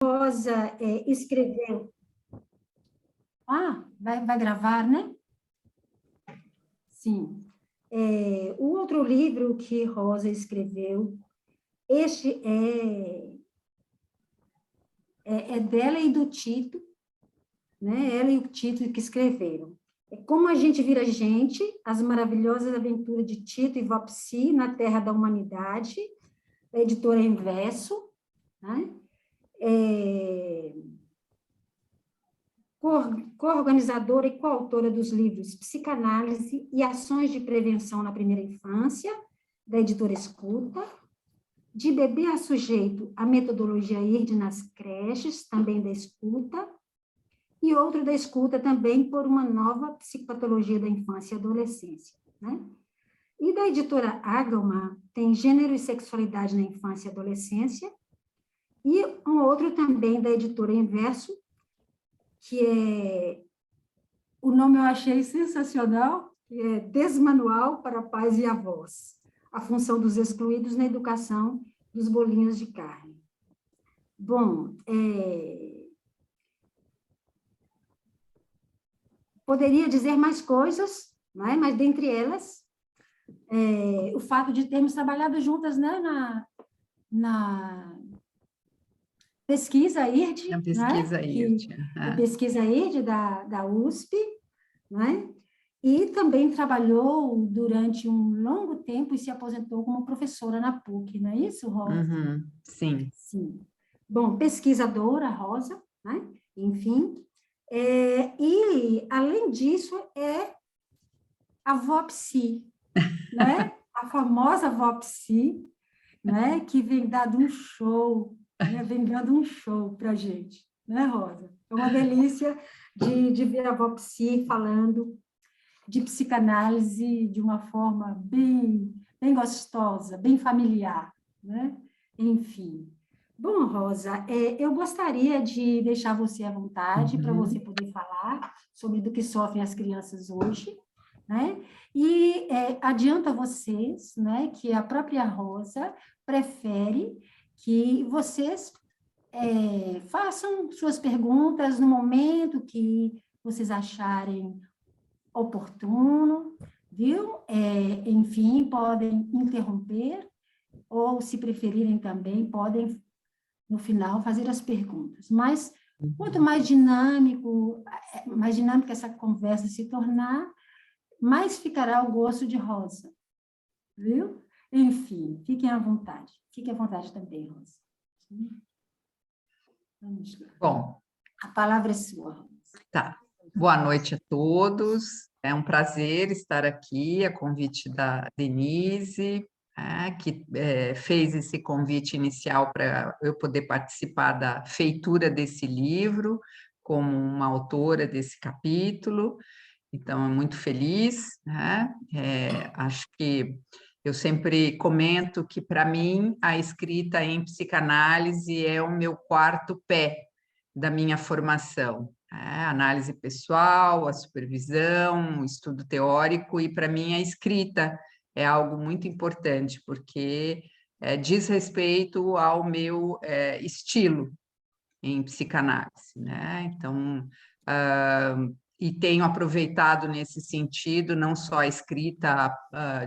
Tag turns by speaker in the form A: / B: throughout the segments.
A: Rosa escreveu... vai gravar, né? Sim. O outro livro que Rosa escreveu, este é dela e do Tito, né? Ela e o Tito que escreveram. É Como a Gente Vira Gente, As Maravilhosas Aventuras de Tito e Vopsi na Terra da Humanidade, da editora Inverso, né? Co-organizadora e coautora dos livros Psicanálise e Ações de Prevenção na Primeira Infância, da editora Escuta, De Bebê a Sujeito, a Metodologia IRD nas creches, também da Escuta, e outro da Escuta também por uma nova psicopatologia da infância e adolescência, né? E da editora Agelman, tem Gênero e Sexualidade na Infância e Adolescência, e um outro também da editora Inverso, que o nome eu achei sensacional, que é Desmanual para Pais e Avós, a função dos excluídos na educação dos bolinhos de carne. Bom, poderia dizer mais coisas, não é? Mas dentre elas, o fato de termos trabalhado juntas, né, na pesquisa IRD,
B: Na pesquisa IRD.
A: A pesquisa IRD da USP, não é? E também trabalhou durante um longo tempo e se aposentou como professora na PUC, não é isso, Rosa?
B: Uhum, sim.
A: Sim. Bom, pesquisadora, Rosa, né? Enfim. E, além disso, a Vopsi, né? A famosa Vopsi, né? Que vem dando um show, né? Vem dando um show para a gente, né, Rosa? É uma delícia de ver a Vopsi falando de psicanálise de uma forma bem gostosa, bem familiar, né? Enfim. Bom, Rosa, eu gostaria de deixar você à vontade para você poder falar sobre do que sofrem as crianças hoje, né? E adianto a vocês, né, que a própria Rosa prefere que vocês façam suas perguntas no momento que vocês acharem oportuno, viu? Enfim, podem interromper, ou, se preferirem também, podem, no final, fazer as perguntas. Mas, quanto mais dinâmica essa conversa se tornar, mais ficará ao gosto de Rosa, viu? Enfim, fiquem à vontade. Fiquem à vontade também, Rosa. Vamos lá.
B: Bom.
A: A palavra é sua, Rosa.
B: Tá. Boa noite a todos. É um prazer estar aqui, a convite da Denise, que fez esse convite inicial para eu poder participar da feitura desse livro, como uma autora desse capítulo. Então, é muito feliz, né? Acho que eu sempre comento que, para mim, a escrita em psicanálise é o meu quarto pé da minha formação. A análise pessoal, a supervisão, o estudo teórico, e, para mim, a escrita é algo muito importante, porque diz respeito ao meu estilo em psicanálise, né? Então, e tenho aproveitado nesse sentido, não só a escrita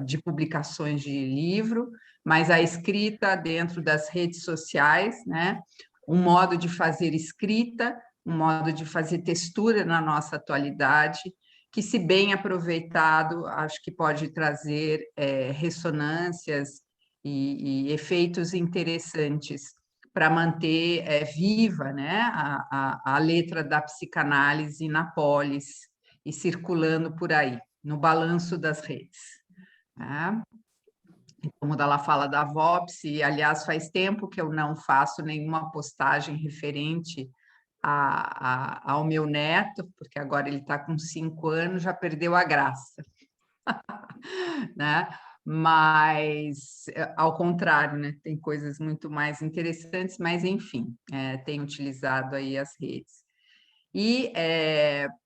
B: de publicações de livro, mas a escrita dentro das redes sociais, né? Um modo de fazer escrita, um modo de fazer textura na nossa atualidade, que, se bem aproveitado, acho que pode trazer ressonâncias e efeitos interessantes para manter viva, né, a letra da psicanálise na polis e circulando por aí, no balanço das redes. Né? Como ela fala da Vopsi, aliás, faz tempo que eu não faço nenhuma postagem referente ao meu neto, porque agora ele está com 5 anos, já perdeu a graça. Né? Mas, ao contrário, né? Tem coisas muito mais interessantes, mas, enfim, tenho utilizado aí as redes. E,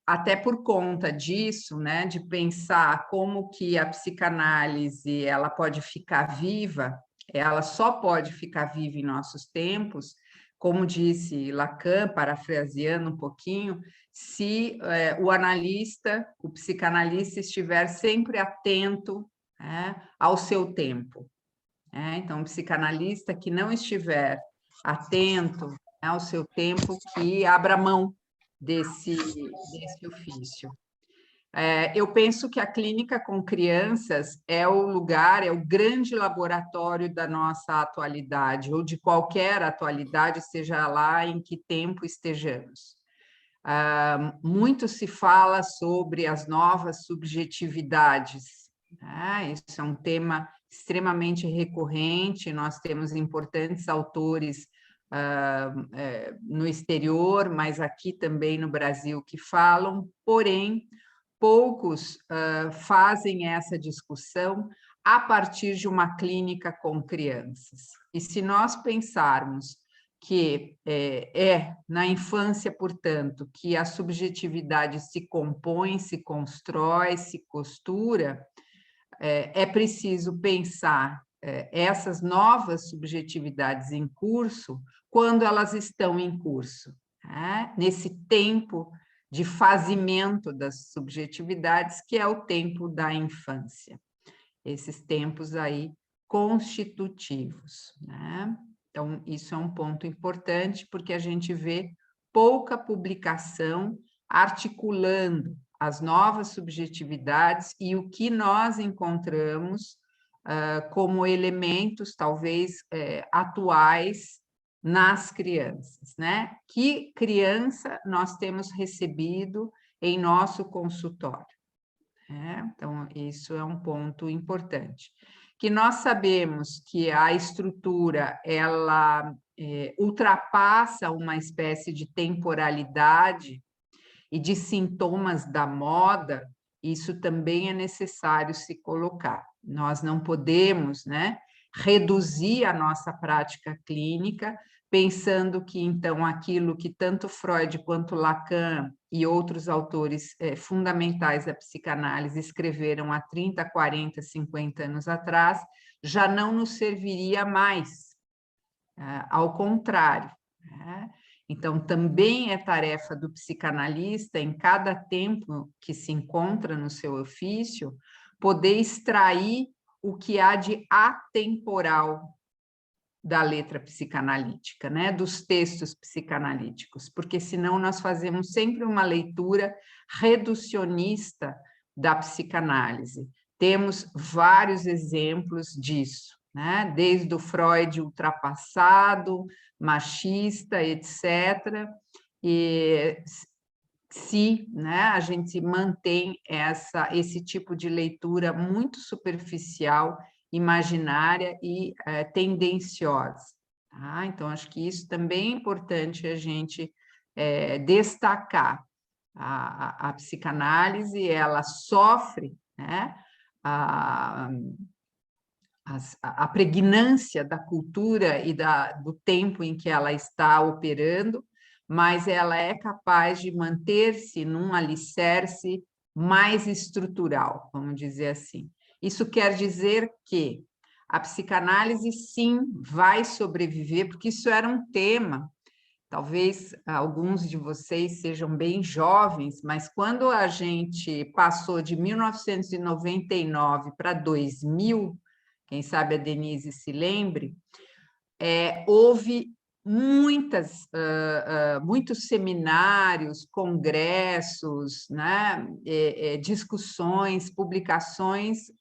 B: até por conta disso, né, de pensar como que a psicanálise ela pode ficar viva, ela só pode ficar viva em nossos tempos como disse Lacan, parafraseando um pouquinho, se o analista, o psicanalista estiver sempre atento, né, ao seu tempo. Então, um psicanalista que não estiver atento, né, ao seu tempo, que abra mão desse ofício. Eu penso que a clínica com crianças é o lugar, é o grande laboratório da nossa atualidade, ou de qualquer atualidade, seja lá em que tempo estejamos. Muito se fala sobre as novas subjetividades. Isso é um tema extremamente recorrente, nós temos importantes autores no exterior, mas aqui também no Brasil que falam, porém, poucos fazem essa discussão a partir de uma clínica com crianças. E se nós pensarmos que na infância, portanto, que a subjetividade se compõe, se constrói, se costura, é preciso pensar essas novas subjetividades em curso quando elas estão em curso, né? Nesse tempo de fazimento das subjetividades, que é o tempo da infância. Esses tempos aí constitutivos, né? Então, isso é um ponto importante, porque a gente vê pouca publicação articulando as novas subjetividades e o que nós encontramos como elementos, talvez, atuais nas crianças, né? Que criança nós temos recebido em nosso consultório? Então, isso é um ponto importante. Que nós sabemos que a estrutura, ela ultrapassa uma espécie de temporalidade e de sintomas da moda, isso também é necessário se colocar. Nós não podemos, né, reduzir a nossa prática clínica pensando que, então, aquilo que tanto Freud quanto Lacan e outros autores fundamentais da psicanálise escreveram há 30, 40, 50 anos atrás, já não nos serviria mais. Ao contrário, né? Então, também é tarefa do psicanalista, em cada tempo que se encontra no seu ofício, poder extrair o que há de atemporal da letra psicanalítica, né? Dos textos psicanalíticos, porque senão nós fazemos sempre uma leitura reducionista da psicanálise. Temos vários exemplos disso, né? Desde o Freud ultrapassado, machista, etc. E se, né, a gente mantém esse tipo de leitura muito superficial, imaginária e tendenciosa. Tá? Então, acho que isso também é importante a gente destacar. A psicanálise, ela sofre, né, a pregnância da cultura e do tempo em que ela está operando, mas ela é capaz de manter-se num alicerce mais estrutural, vamos dizer assim. Isso quer dizer que a psicanálise, sim, vai sobreviver, porque isso era um tema. Talvez alguns de vocês sejam bem jovens, mas quando a gente passou de 1999 para 2000, quem sabe a Denise se lembre, houve muitos seminários, congressos, né, discussões, publicações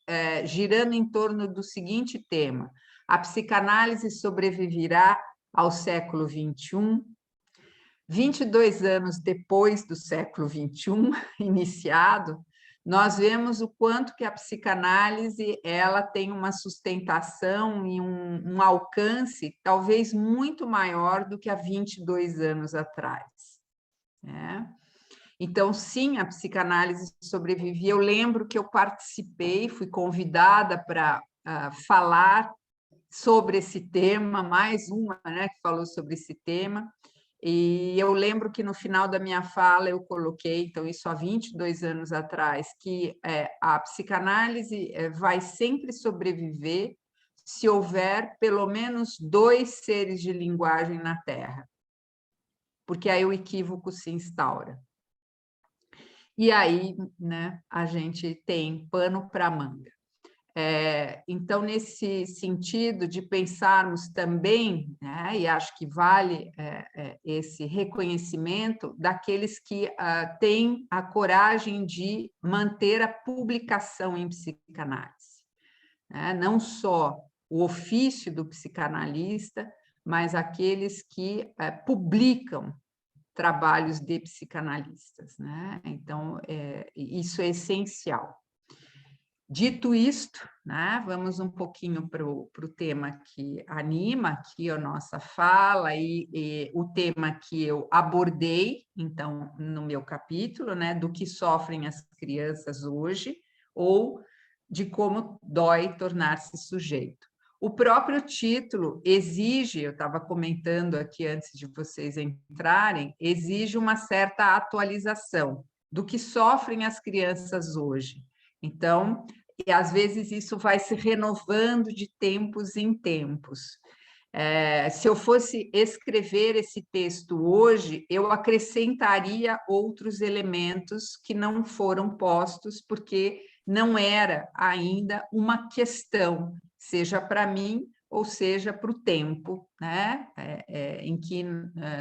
B: girando em torno do seguinte tema: a psicanálise sobreviverá ao século XXI? 22 anos depois do século XXI iniciado, nós vemos o quanto que a psicanálise ela tem uma sustentação e um alcance talvez muito maior do que há 22 anos atrás, né? Então, sim, a psicanálise sobrevivia. Eu lembro que eu participei, fui convidada para falar sobre esse tema, mais uma, né, que falou sobre esse tema. E eu lembro que no final da minha fala eu coloquei, então isso há 22 anos atrás, que a psicanálise vai sempre sobreviver se houver pelo menos 2 seres de linguagem na Terra, porque aí o equívoco se instaura. E aí, né, a gente tem pano para manga. Então, nesse sentido de pensarmos também, né, e acho que vale esse reconhecimento daqueles que têm a coragem de manter a publicação em psicanálise, né? Não só o ofício do psicanalista, mas aqueles que publicam trabalhos de psicanalistas, né? Então, isso é essencial. Dito isto, né, vamos um pouquinho para o tema que anima aqui a nossa fala e o tema que eu abordei, então, no meu capítulo, né, do que sofrem as crianças hoje, ou de como dói tornar-se sujeito. O próprio título exige, eu estava comentando aqui antes de vocês entrarem, exige uma certa atualização do que sofrem as crianças hoje. Então, e às vezes isso vai se renovando de tempos em tempos. Se eu fosse escrever esse texto hoje, eu acrescentaria outros elementos que não foram postos, porque não era ainda uma questão, seja para mim ou seja para o tempo, né, em que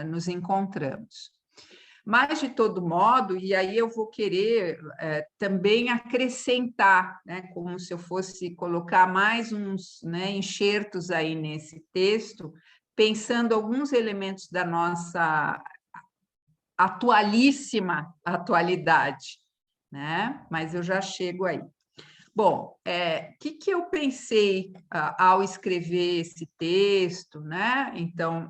B: nos encontramos. Mas, de todo modo, e aí eu vou querer também acrescentar, né, como se eu fosse colocar mais uns, né, enxertos aí nesse texto, pensando alguns elementos da nossa atualíssima atualidade, né? Mas eu já chego aí. Bom, que eu pensei ao escrever esse texto, né? Então,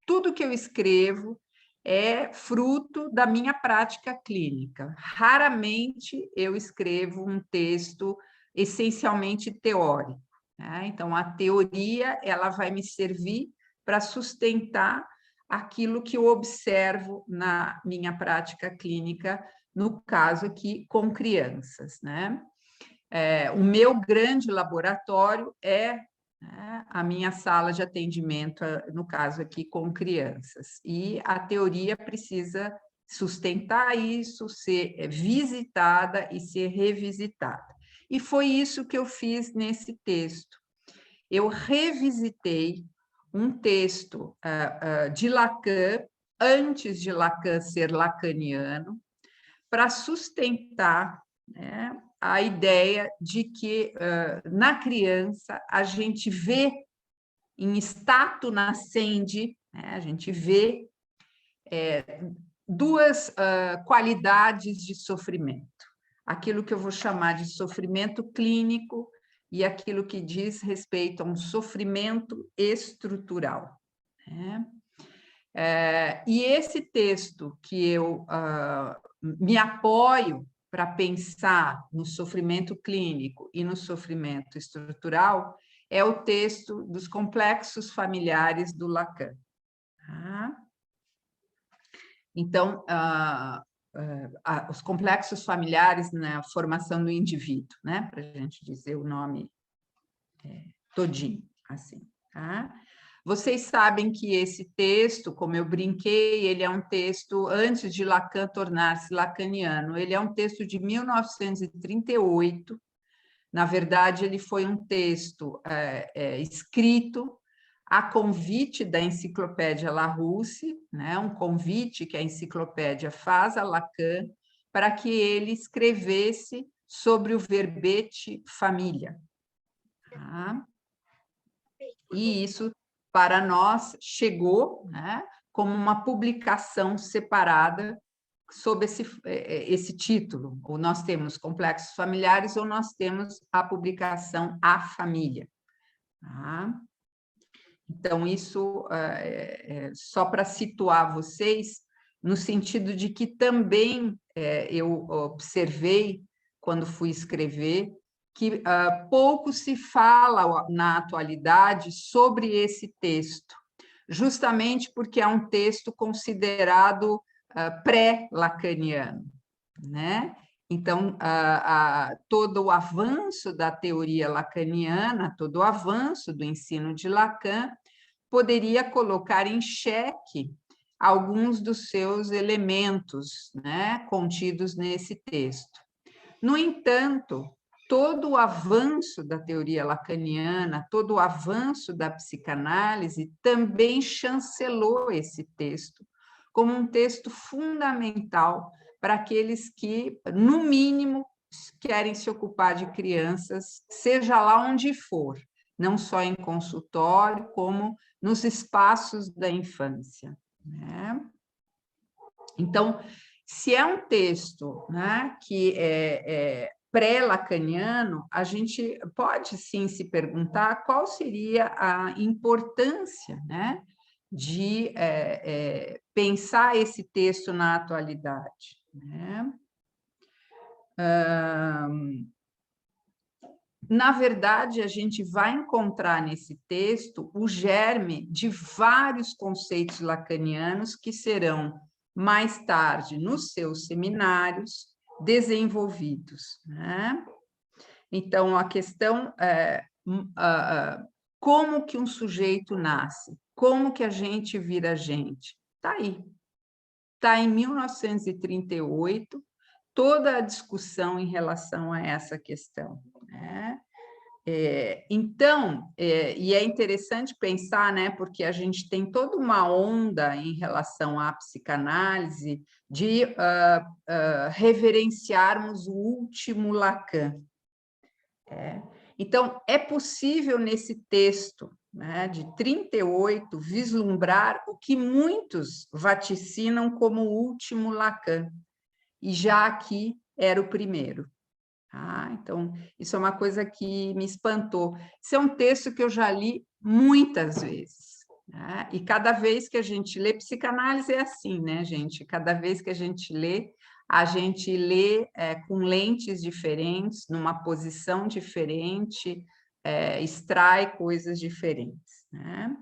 B: tudo que eu escrevo é fruto da minha prática clínica. Raramente eu escrevo um texto essencialmente teórico, né? Então, a teoria ela vai me servir para sustentar aquilo que eu observo na minha prática clínica, no caso aqui com crianças, né? O meu grande laboratório a minha sala de atendimento, no caso aqui, com crianças. E a teoria precisa sustentar isso, ser visitada e ser revisitada. E foi isso que eu fiz nesse texto. Eu revisitei um texto de Lacan, antes de Lacan ser lacaniano, para sustentar, né, a ideia de que na criança a gente vê em stato nascendi, né, a gente vê duas qualidades de sofrimento. Aquilo que eu vou chamar de sofrimento clínico e aquilo que diz respeito a um sofrimento estrutural, né? E esse texto que eu me apoio para pensar no sofrimento clínico e no sofrimento estrutural é o texto dos complexos familiares do Lacan. Então, os complexos familiares na formação do indivíduo, né? Para a gente dizer o nome todinho, assim, tá? Vocês sabem que esse texto, como eu brinquei, ele é um texto antes de Lacan tornar-se lacaniano. Ele é um texto de 1938. Na verdade, ele foi um texto escrito a convite da Enciclopédia Larousse, né? Um convite que a enciclopédia faz a Lacan para que ele escrevesse sobre o verbete família. Tá? E isso, para nós, chegou, né, como uma publicação separada sob esse título. Ou nós temos complexos familiares, ou nós temos a publicação A Família. Tá? Então, isso só para situar vocês, no sentido de que também eu observei, quando fui escrever, que pouco se fala na atualidade sobre esse texto, justamente porque é um texto considerado pré-lacaniano, né? Então, todo o avanço da teoria lacaniana, todo o avanço do ensino de Lacan, poderia colocar em xeque alguns dos seus elementos, né, contidos nesse texto. No entanto, todo o avanço da teoria lacaniana, todo o avanço da psicanálise também chancelou esse texto como um texto fundamental para aqueles que, no mínimo, querem se ocupar de crianças, seja lá onde for, não só em consultório, como nos espaços da infância, né? Então, se é um texto, né, que é pré-lacaniano, a gente pode sim se perguntar qual seria a importância, né, de pensar esse texto na atualidade, né? Na verdade, a gente vai encontrar nesse texto o germe de vários conceitos lacanianos que serão, mais tarde, nos seus seminários, desenvolvidos, né? Então, a questão é como que um sujeito nasce? Como que a gente vira gente? Está aí. Está em 1938, toda a discussão em relação a essa questão, né? Então, e é interessante pensar, né, porque a gente tem toda uma onda em relação à psicanálise de reverenciarmos o último Lacan. Então, é possível nesse texto, né, de 38, vislumbrar o que muitos vaticinam como o último Lacan, e já aqui era o primeiro. Então, isso é uma coisa que me espantou. Isso é um texto que eu já li muitas vezes, né? E cada vez que a gente lê, psicanálise é assim, né, gente? Cada vez que a gente lê com lentes diferentes, numa posição diferente, extrai coisas diferentes, né?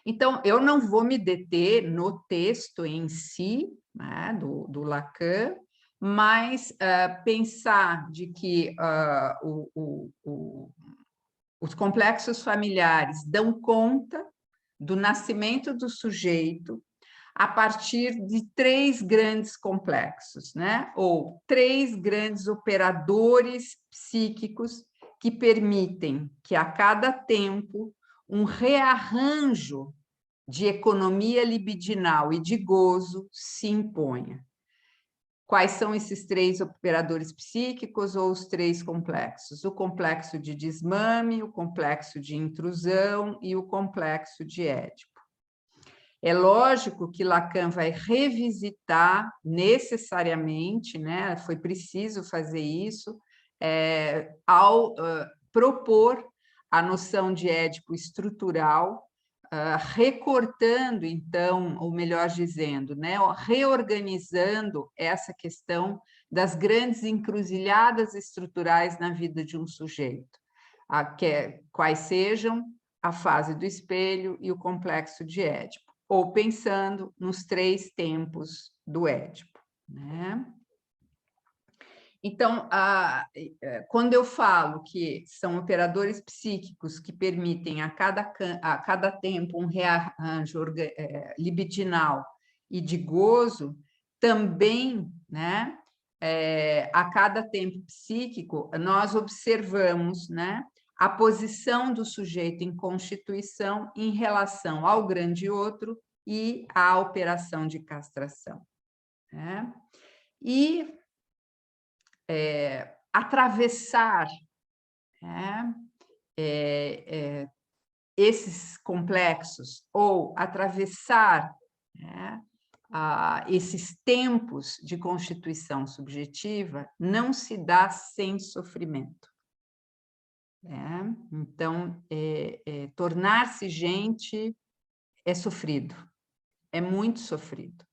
B: Então, eu não vou me deter no texto em si, né, do Lacan, mas pensar de que os complexos familiares dão conta do nascimento do sujeito a partir de 3 grandes complexos, né? Ou 3 grandes operadores psíquicos que permitem que, a cada tempo, um rearranjo de economia libidinal e de gozo se imponha. Quais são esses 3 operadores psíquicos ou os 3 complexos? O complexo de desmame, o complexo de intrusão e o complexo de Édipo. É lógico que Lacan vai revisitar necessariamente, né? Foi preciso fazer isso, ao propor a noção de Édipo estrutural, recortando, então, ou melhor dizendo, né, reorganizando essa questão das grandes encruzilhadas estruturais na vida de um sujeito, quais sejam a fase do espelho e o complexo de Édipo, ou pensando nos 3 tempos do Édipo, né? Então, quando eu falo que são operadores psíquicos que permitem a cada tempo um rearranjo libidinal e de gozo, também, né, a cada tempo psíquico, nós observamos, né, a posição do sujeito em constituição em relação ao grande outro e à operação de castração, né? E atravessar, né, esses complexos, ou atravessar, né, esses tempos de constituição subjetiva, não se dá sem sofrimento, né? Então, tornar-se gente é sofrido, é muito sofrido,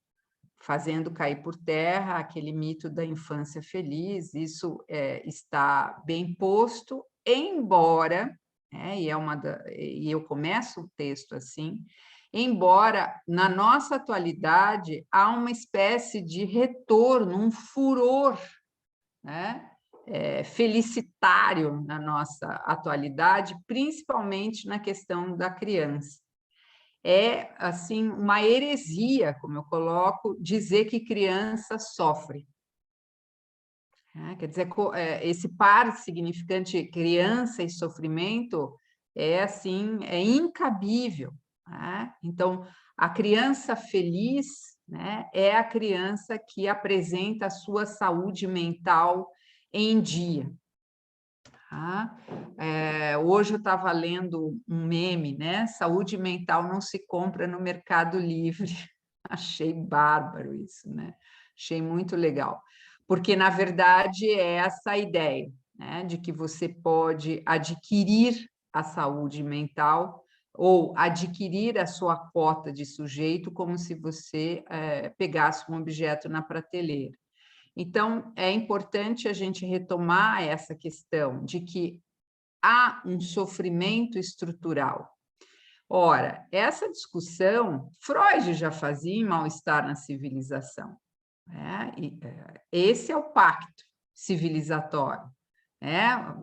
B: fazendo cair por terra aquele mito da infância feliz. Isso está bem posto, embora, e eu começo o texto assim, embora na nossa atualidade há uma espécie de retorno, um furor, né, felicitário na nossa atualidade, principalmente na questão da criança. é, assim, uma heresia, como eu coloco, dizer que criança sofre. Quer dizer, esse par significante criança e sofrimento é, assim, é incabível. Né? Então, a criança feliz, né, é a criança que apresenta a sua saúde mental em dia. Tá? Hoje eu estava lendo um meme, né? Saúde mental não se compra no Mercado Livre. Achei bárbaro isso, né? Achei muito legal. Porque, na verdade, é essa a ideia, né? De que você pode adquirir a saúde mental ou adquirir a sua cota de sujeito como se você pegasse um objeto na prateleira. Então, é importante a gente retomar essa questão de que há um sofrimento estrutural. Ora, essa discussão, Freud já fazia em Mal-Estar na Civilização. Né? Esse é o pacto civilizatório.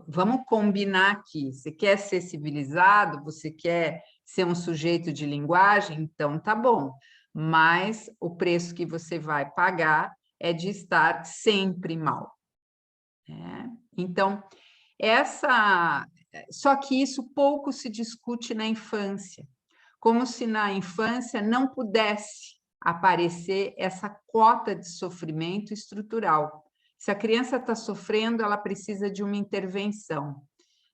B: Vamos combinar aqui. Você quer ser civilizado? Você quer ser um sujeito de linguagem? Então, tá bom. Mas o preço que você vai pagar é de estar sempre mal. Então, só que isso pouco se discute na infância, como se na infância não pudesse aparecer essa cota de sofrimento estrutural. Se a criança está sofrendo, ela precisa de uma intervenção.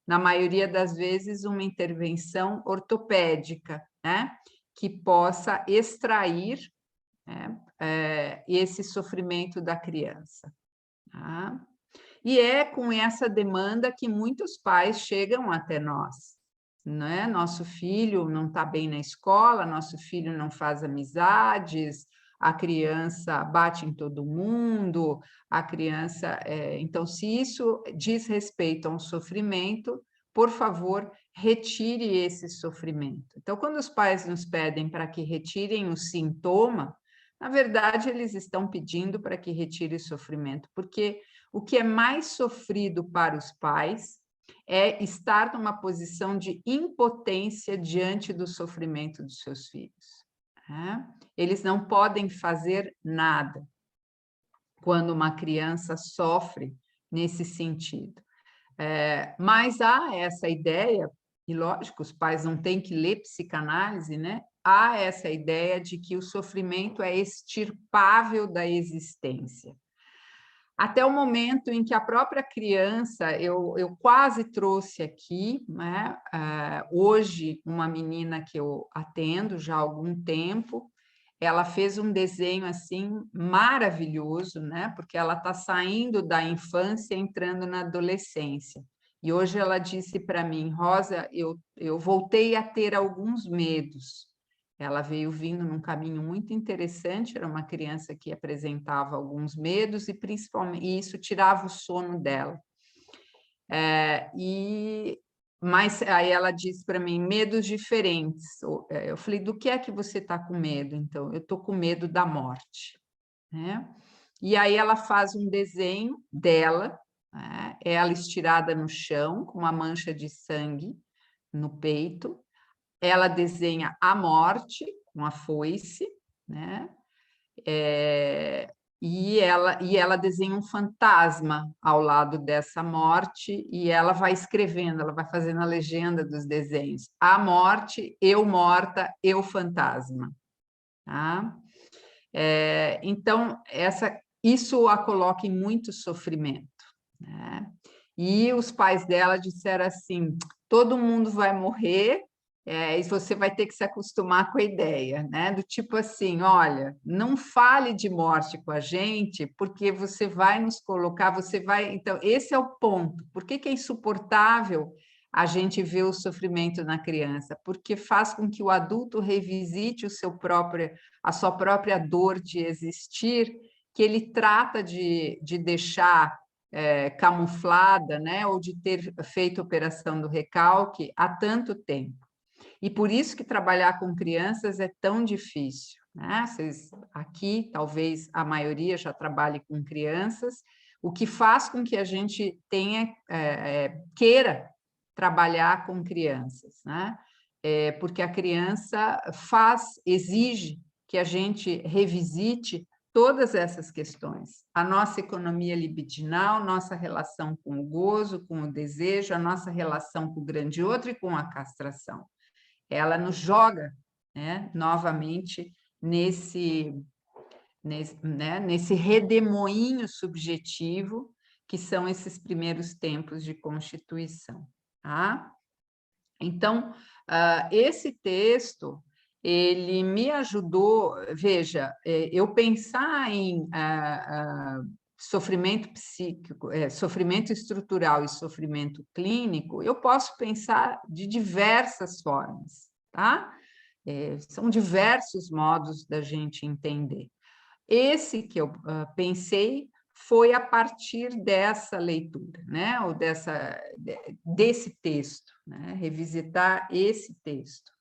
B: Na maioria das vezes, uma intervenção ortopédica, né? Que possa extrair, né, esse sofrimento da criança. Tá? E é com essa demanda que muitos pais chegam até nós. Né? Nosso filho não está bem na escola, nosso filho não faz amizades, a criança bate em todo mundo, a criança... Então, se isso diz respeito a um sofrimento, por favor, retire esse sofrimento. Então, quando os pais nos pedem para que retirem o sintoma, na verdade, eles estão pedindo para que retire o sofrimento, porque o que é mais sofrido para os pais é estar numa posição de impotência diante do sofrimento dos seus filhos. Eles não podem fazer nada quando uma criança sofre nesse sentido. Mas há essa ideia, e lógico, os pais não têm que ler psicanálise, né? Há essa ideia de que o sofrimento é extirpável da existência. Até o momento em que a própria criança, eu quase trouxe aqui, né? Hoje, uma menina que eu atendo já há algum tempo, ela fez um desenho assim maravilhoso, né? Porque ela está saindo da infância, entrando na adolescência. E hoje ela disse para mim, Rosa, eu voltei a ter alguns medos. Ela veio vindo num caminho muito interessante, era uma criança que apresentava alguns medos e principalmente isso tirava o sono dela. Mas aí ela disse para mim, medos diferentes. Eu falei, do que é que você está com medo? Então, eu estou com medo da morte. Né? E aí ela faz um desenho dela, né? Ela estirada no chão, com uma mancha de sangue no peito. Ela desenha a morte com a foice, né? E ela desenha um fantasma ao lado dessa morte e ela vai escrevendo, ela vai fazendo a legenda dos desenhos. A morte, eu morta, eu fantasma. Tá? Então, isso a coloca em muito sofrimento. Né? E os pais dela disseram assim, todo mundo vai morrer, e você vai ter que se acostumar com a ideia, né? Do tipo assim, olha, não fale de morte com a gente, porque você vai nos colocar, você vai... Então, esse é o ponto. Por que é insuportável a gente ver o sofrimento na criança? Porque faz com que o adulto revisite a sua própria dor de existir, que ele trata de deixar camuflada, né? Ou de ter feito operação do recalque há tanto tempo. E por isso que trabalhar com crianças é tão difícil. Né? Vocês aqui, talvez a maioria já trabalhe com crianças, o que faz com que a gente queira trabalhar com crianças. Né? porque a criança exige que a gente revisite todas essas questões. A nossa economia libidinal, nossa relação com o gozo, com o desejo, a nossa relação com o grande outro e com a castração. Ela nos joga, né, novamente nesse redemoinho subjetivo que são esses primeiros tempos de constituição. Tá? Então, esse texto, ele me ajudou, veja, eu pensar em sofrimento psíquico, sofrimento estrutural e sofrimento clínico, eu posso pensar de diversas formas, tá? São diversos modos da gente entender. Esse que eu pensei foi a partir dessa leitura, né? Ou desse texto, né? Revisitar esse texto,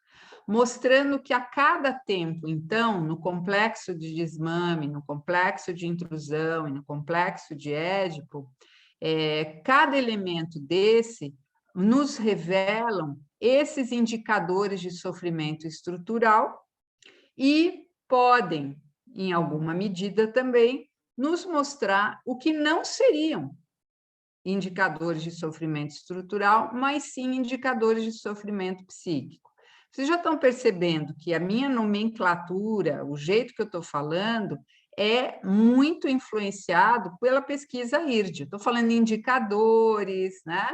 B: mostrando que a cada tempo, então, no complexo de desmame, no complexo de intrusão e no complexo de Édipo, cada elemento desse nos revelam esses indicadores de sofrimento estrutural e podem, em alguma medida também, nos mostrar o que não seriam indicadores de sofrimento estrutural, mas sim indicadores de sofrimento psíquico. Vocês já estão percebendo que a minha nomenclatura, o jeito que eu estou falando, é muito influenciado pela pesquisa IRD. Estou falando em indicadores, né?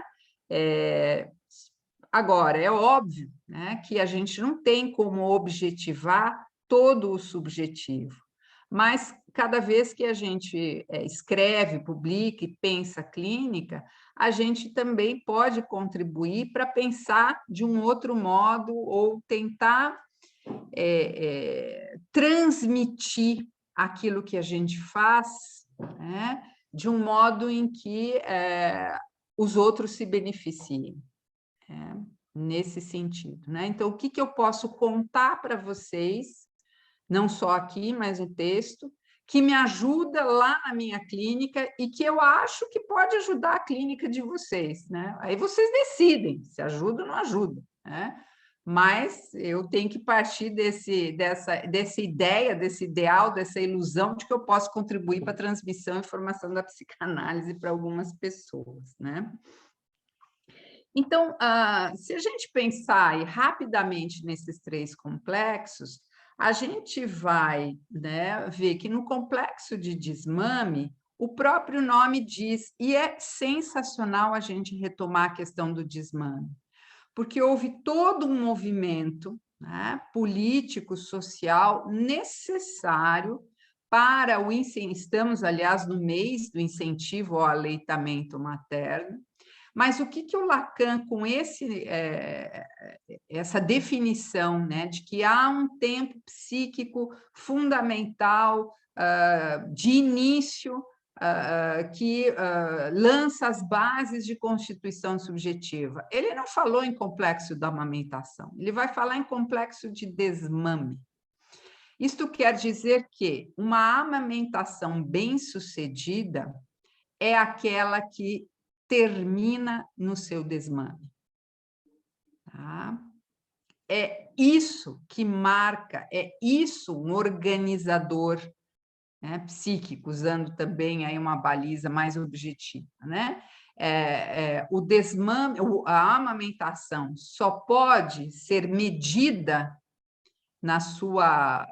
B: Agora, é óbvio, né, que a gente não tem como objetivar todo o subjetivo, mas cada vez que a gente escreve, publica e pensa clínica, a gente também pode contribuir para pensar de um outro modo ou tentar transmitir aquilo que a gente faz, né, de um modo em que os outros se beneficiem. Nesse sentido, né? Então, o que eu posso contar para vocês, não só aqui, mas no texto, que me ajuda lá na minha clínica e que eu acho que pode ajudar a clínica de vocês, né? Aí vocês decidem se ajuda ou não ajuda, né? Mas eu tenho que partir dessa ideia, desse ideal, dessa ilusão de que eu posso contribuir para a transmissão e formação da psicanálise para algumas pessoas, né? Então, se a gente pensar rapidamente nesses três complexos, a gente vai, né, ver que no complexo de desmame, o próprio nome diz, e é sensacional a gente retomar a questão do desmame, porque houve todo um movimento, né, político, social, necessário para o incentivo, estamos, aliás, no mês do incentivo ao aleitamento materno. Mas o que o Lacan, com essa definição, né, de que há um tempo psíquico fundamental de início que lança as bases de constituição subjetiva, ele não falou em complexo da amamentação, ele vai falar em complexo de desmame. Isto quer dizer que uma amamentação bem-sucedida é aquela que termina no seu desmame. Tá? É isso que marca, é isso um organizador, né, psíquico, usando também aí uma baliza mais objetiva, né? O desmame, a amamentação só pode ser medida na sua,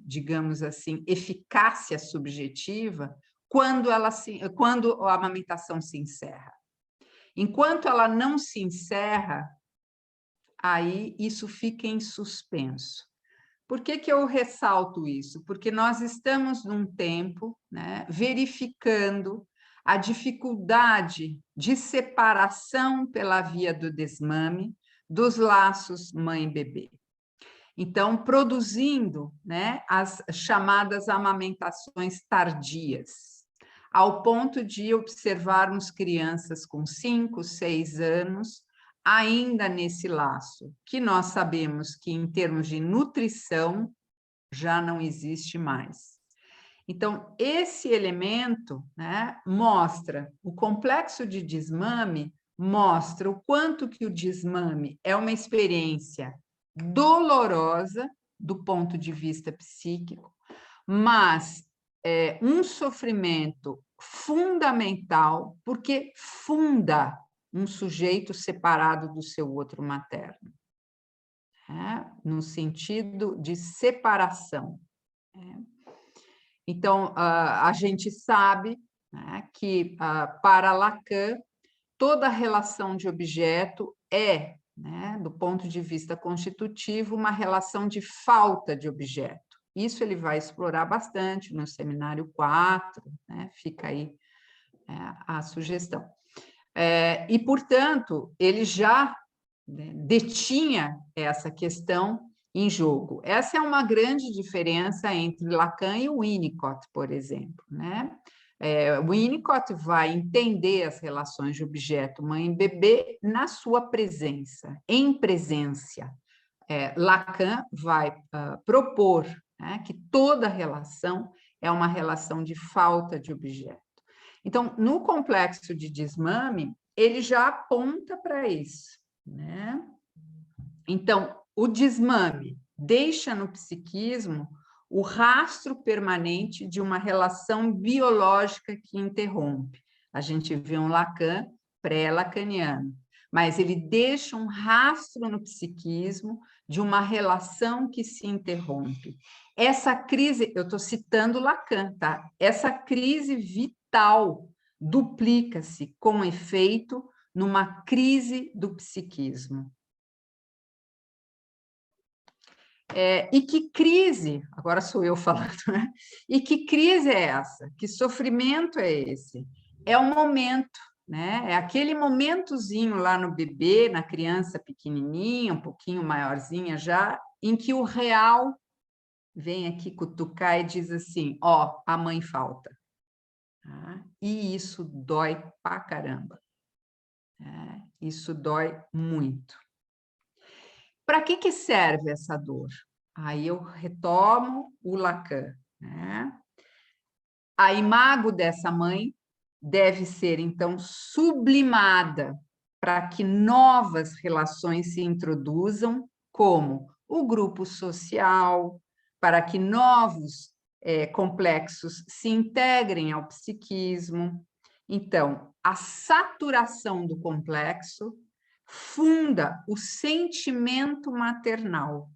B: digamos assim, eficácia subjetiva quando a amamentação se encerra. Enquanto ela não se encerra, aí isso fica em suspenso. Por que eu ressalto isso? Porque nós estamos num tempo, né, verificando a dificuldade de separação pela via do desmame dos laços mãe-bebê. Então, produzindo, né, as chamadas amamentações tardias, ao ponto de observarmos crianças com 5, 6 anos ainda nesse laço, que nós sabemos que, em termos de nutrição, já não existe mais. Então, esse elemento, né, mostra o complexo de desmame, mostra o quanto que o desmame é uma experiência dolorosa do ponto de vista psíquico, mas um sofrimento fundamental, porque funda um sujeito separado do seu outro materno, no sentido de separação. Então, a gente sabe, que, para Lacan, toda relação de objeto é, do ponto de vista constitutivo, uma relação de falta de objeto. Isso ele vai explorar bastante no seminário 4, fica aí a sugestão. E, portanto, ele já detinha essa questão em jogo. Essa é uma grande diferença entre Lacan e Winnicott, por exemplo, Winnicott vai entender as relações de objeto mãe e bebê na sua presença, em presença. Lacan vai propor que toda relação é uma relação de falta de objeto. Então, no complexo de desmame, ele já aponta para isso. Então, o desmame deixa no psiquismo o rastro permanente de uma relação biológica que interrompe. A gente vê um Lacan pré-lacaniano, mas ele deixa um rastro no psiquismo de uma relação que se interrompe. Essa crise, eu estou citando Lacan, tá? Essa crise vital duplica-se com efeito numa crise do psiquismo. E que crise, agora sou eu falando, E que crise é essa? Que sofrimento é esse? É um momento, É aquele momentozinho lá no bebê, na criança pequenininha, um pouquinho maiorzinha já, em que o real vem aqui cutucar e diz assim, a mãe falta. E isso dói pra caramba. Isso dói muito. Para que serve essa dor? Aí eu retomo o Lacan. A imago dessa mãe deve ser, então, sublimada para que novas relações se introduzam, como o grupo social, para que novos complexos se integrem ao psiquismo. Então, a saturação do complexo funda o sentimento maternal.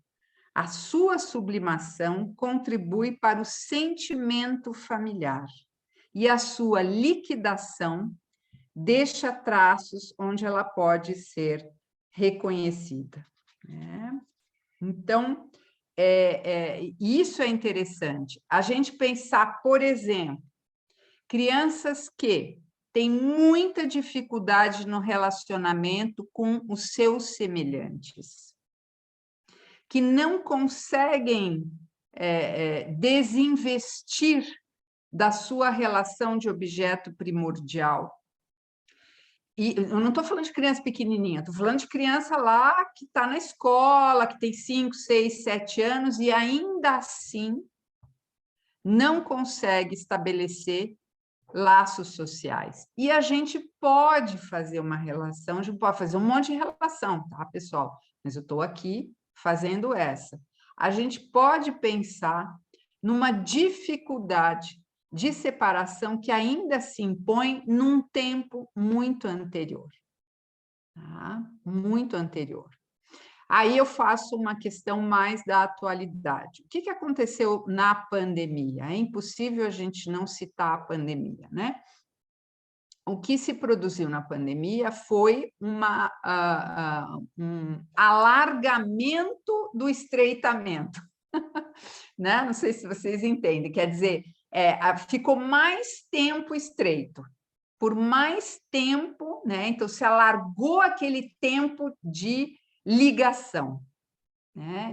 B: A sua sublimação contribui para o sentimento familiar e a sua liquidação deixa traços onde ela pode ser reconhecida. Então, isso é interessante. A gente pensar, por exemplo, crianças que têm muita dificuldade no relacionamento com os seus semelhantes, que não conseguem desinvestir da sua relação de objeto primordial. E eu não estou falando de criança pequenininha, estou falando de criança lá que está na escola, que tem 5, 6, 7 anos e ainda assim não consegue estabelecer laços sociais. E a gente pode fazer uma relação, a gente pode fazer um monte de relação, tá, pessoal? Mas eu estou aqui fazendo essa. A gente pode pensar numa dificuldade de separação que ainda se impõe num tempo muito anterior. Tá? Muito anterior. Aí eu faço uma questão mais da atualidade. O que aconteceu na pandemia? É impossível a gente não citar a pandemia, O que se produziu na pandemia foi um alargamento do estreitamento. Não sei se vocês entendem, quer dizer, ficou mais tempo estreito, por mais tempo, então se alargou aquele tempo de ligação,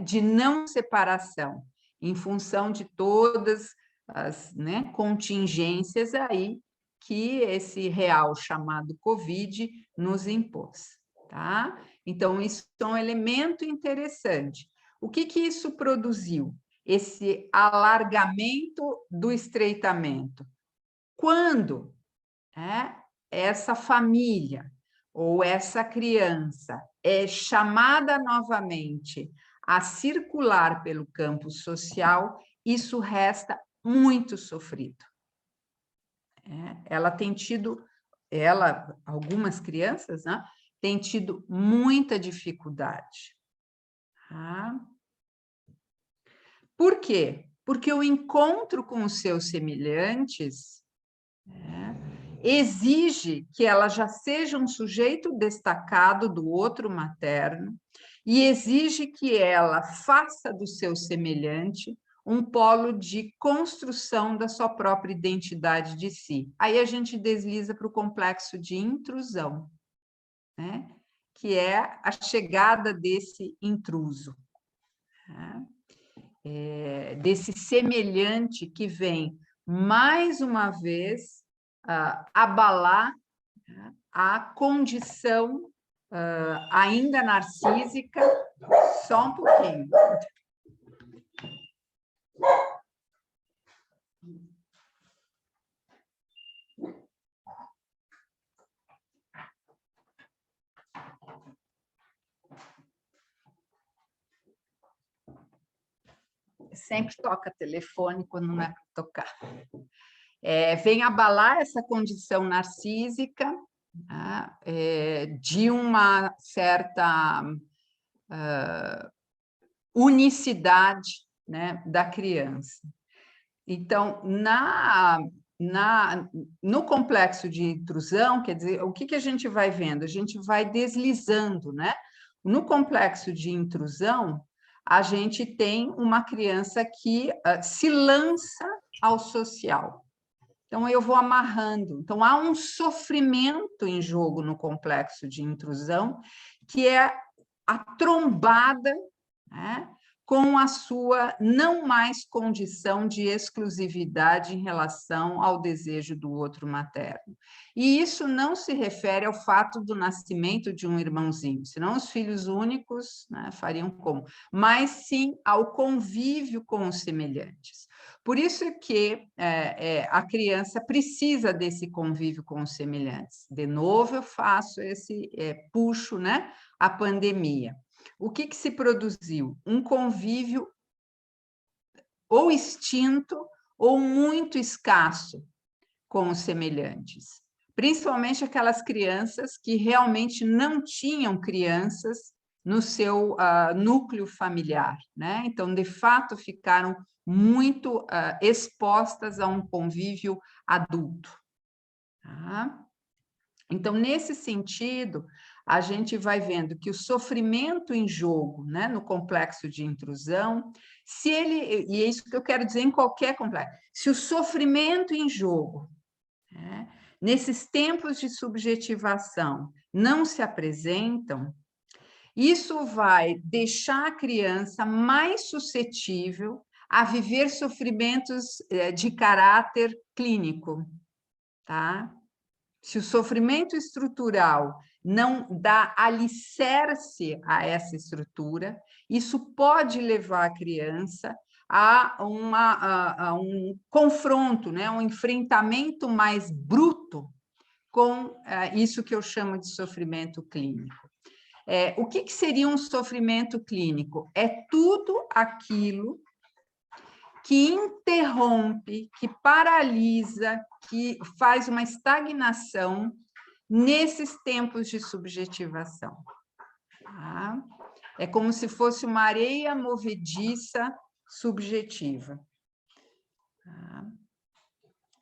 B: de não separação, em função de todas as contingências aí que esse real chamado Covid nos impôs. Tá? Então, isso é um elemento interessante. O que isso produziu? Esse alargamento do estreitamento. Quando essa família ou essa criança é chamada novamente a circular pelo campo social, isso resta muito sofrido. Ela tem tido, algumas crianças, né, têm tido muita dificuldade. Tá? Por quê? Porque o encontro com os seus semelhantes exige que ela já seja um sujeito destacado do outro materno e exige que ela faça do seu semelhante um polo de construção da sua própria identidade de si. Aí a gente desliza para o complexo de intrusão, né? Que é a chegada desse intruso, né? Desse semelhante que vem, mais uma vez, abalar a condição ainda narcísica, só um pouquinho. Sempre toca telefone quando não é para tocar. Vem abalar essa condição narcísica, né, de uma certa unicidade, né, da criança. Então, no complexo de intrusão, quer dizer, o que a gente vai vendo? A gente vai deslizando, né? No complexo de intrusão, a gente tem uma criança que se lança ao social. Então, eu vou amarrando. Então, há um sofrimento em jogo no complexo de intrusão, que é a trombada, né, com a sua não mais condição de exclusividade em relação ao desejo do outro materno. E isso não se refere ao fato do nascimento de um irmãozinho, senão os filhos únicos, né, fariam como, mas sim ao convívio com os semelhantes. Por isso que a criança precisa desse convívio com os semelhantes. De novo, eu faço puxo, né, a pandemia. O que se produziu? Um convívio ou extinto ou muito escasso com os semelhantes, principalmente aquelas crianças que realmente não tinham crianças no seu núcleo familiar, né? Então, de fato, ficaram muito expostas a um convívio adulto. Tá? Então, nesse sentido, a gente vai vendo que o sofrimento em jogo, né, no complexo de intrusão, e é isso que eu quero dizer em qualquer complexo, se o sofrimento em jogo, né, nesses tempos de subjetivação, não se apresentam, isso vai deixar a criança mais suscetível a viver sofrimentos de caráter clínico, tá? Se o sofrimento estrutural não dá alicerce a essa estrutura, isso pode levar a criança a um confronto, né? Um enfrentamento mais bruto com isso que eu chamo de sofrimento clínico. O que seria um sofrimento clínico? É tudo aquilo que interrompe, que paralisa, que faz uma estagnação nesses tempos de subjetivação. Tá? É como se fosse uma areia movediça subjetiva. Tá?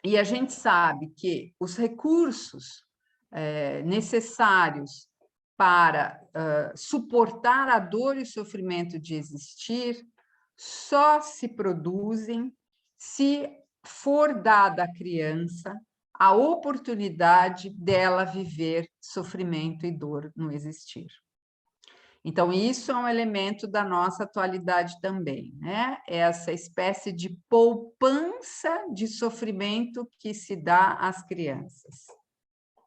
B: E a gente sabe que os recursos necessários para suportar a dor e o sofrimento de existir só se produzem se for dada à criança a oportunidade dela viver sofrimento e dor no existir. Então, isso é um elemento da nossa atualidade também, né? Essa espécie de poupança de sofrimento que se dá às crianças.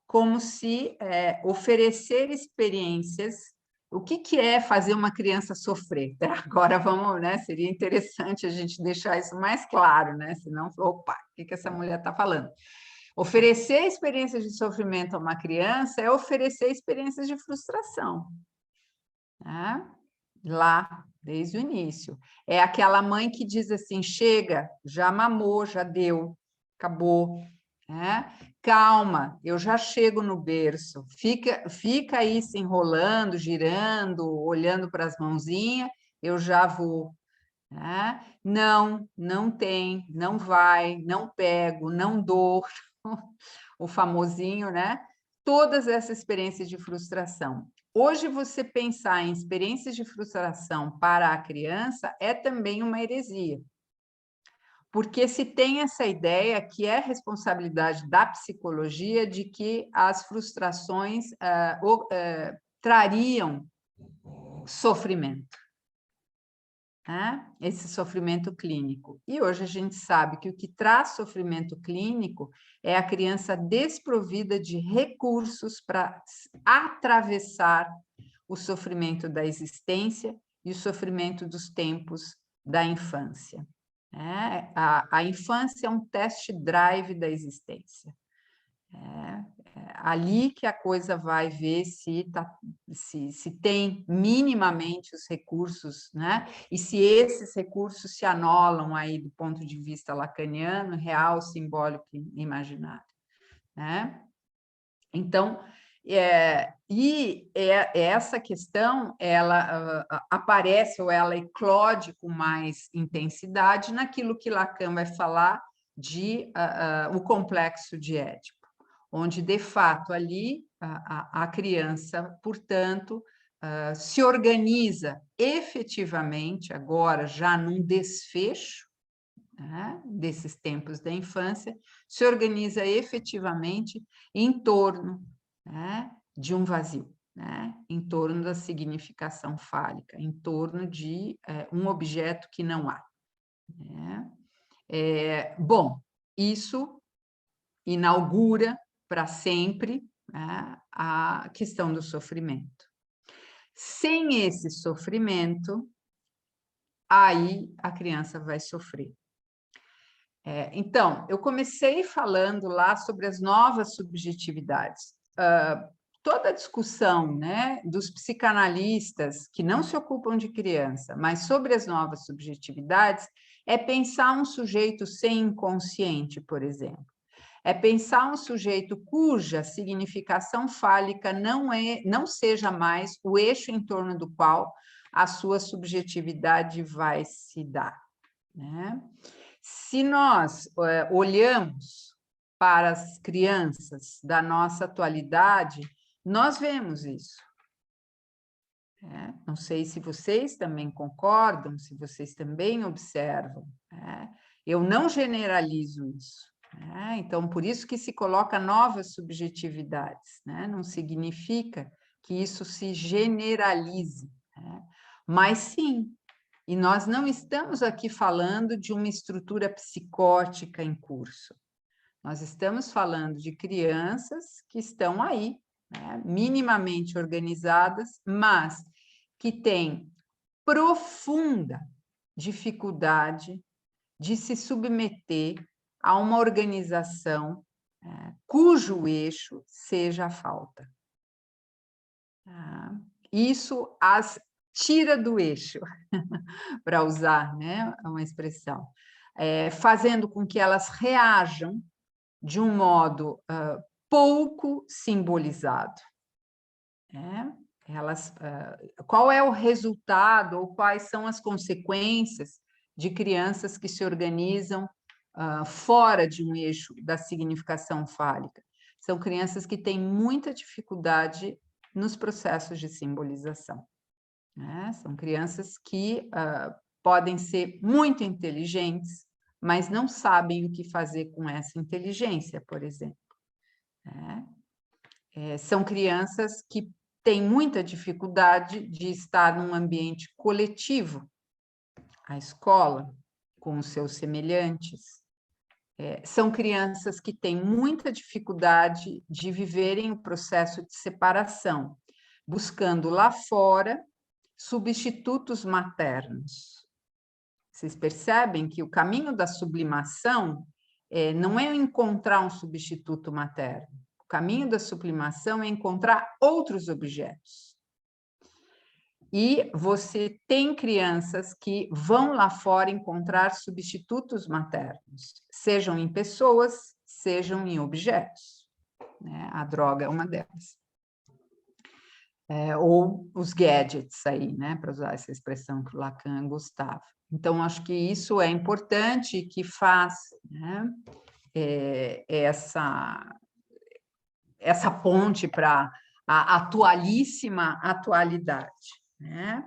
B: Como se oferecer experiências. O que é fazer uma criança sofrer? Agora vamos, né? Seria interessante a gente deixar isso mais claro, né? Senão, opa, o que essa mulher está falando? Oferecer experiências de sofrimento a uma criança é oferecer experiências de frustração. Né? Lá desde o início. É aquela mãe que diz assim, chega, já mamou, já deu, acabou, né? Calma, eu já chego no berço, fica aí se enrolando, girando, olhando para as mãozinhas, eu já vou. Né? Não, não tem, não vai, não pego, não dou, o famosinho, né? Todas essas experiências de frustração. Hoje, você pensar em experiências de frustração para a criança é também uma heresia. Porque se tem essa ideia que é responsabilidade da psicologia de que as frustrações trariam sofrimento, né? Esse sofrimento clínico. E hoje a gente sabe que o que traz sofrimento clínico é a criança desprovida de recursos para atravessar o sofrimento da existência e o sofrimento dos tempos da infância. A infância é um test drive da existência. Ali que a coisa vai ver se tem minimamente os recursos, né? E se esses recursos se anolam aí do ponto de vista lacaniano, real, simbólico e imaginário, né? Então, essa questão, ela aparece ou ela eclode com mais intensidade naquilo que Lacan vai falar de o complexo de Édipo, onde, de fato, ali a criança, portanto, se organiza efetivamente, agora já num desfecho, né, desses tempos da infância, se organiza efetivamente em torno, né, de um vazio, né, em torno da significação fálica, em torno de um objeto que não há. Né? Bom, isso inaugura para sempre, né, a questão do sofrimento. Sem esse sofrimento, aí a criança vai sofrer. Então, eu comecei falando lá sobre as novas subjetividades. Toda a discussão, né, dos psicanalistas que não se ocupam de criança, mas sobre as novas subjetividades, é pensar um sujeito sem inconsciente, por exemplo. É pensar um sujeito cuja significação fálica não seja mais o eixo em torno do qual a sua subjetividade vai se dar, né? Se nós olhamos para as crianças da nossa atualidade, nós vemos isso. Não sei se vocês também concordam, se vocês também observam. Eu não generalizo isso. Então, por isso que se coloca novas subjetividades. Não significa que isso se generalize. Mas, sim, e nós não estamos aqui falando de uma estrutura psicótica em curso. Nós estamos falando de crianças que estão aí, né, minimamente organizadas, mas que têm profunda dificuldade de se submeter a uma organização cujo eixo seja a falta. Isso as tira do eixo, para usar, né, uma expressão, fazendo com que elas reajam de um modo pouco simbolizado. Qual é o resultado ou quais são as consequências de crianças que se organizam fora de um eixo da significação fálica? São crianças que têm muita dificuldade nos processos de simbolização. São crianças que podem ser muito inteligentes, mas não sabem o que fazer com essa inteligência, por exemplo. São crianças que têm muita dificuldade de estar num ambiente coletivo, a escola, com os seus semelhantes. São crianças que têm muita dificuldade de viverem o processo de separação, buscando lá fora substitutos maternos. Vocês percebem que o caminho da sublimação não é encontrar um substituto materno. O caminho da sublimação é encontrar outros objetos. E você tem crianças que vão lá fora encontrar substitutos maternos, sejam em pessoas, sejam em objetos, né? A droga é uma delas. Ou os gadgets aí, né? Para usar essa expressão que o Lacan gostava. Então, acho que isso é importante, que faz, né, essa ponte para a atualíssima atualidade, né?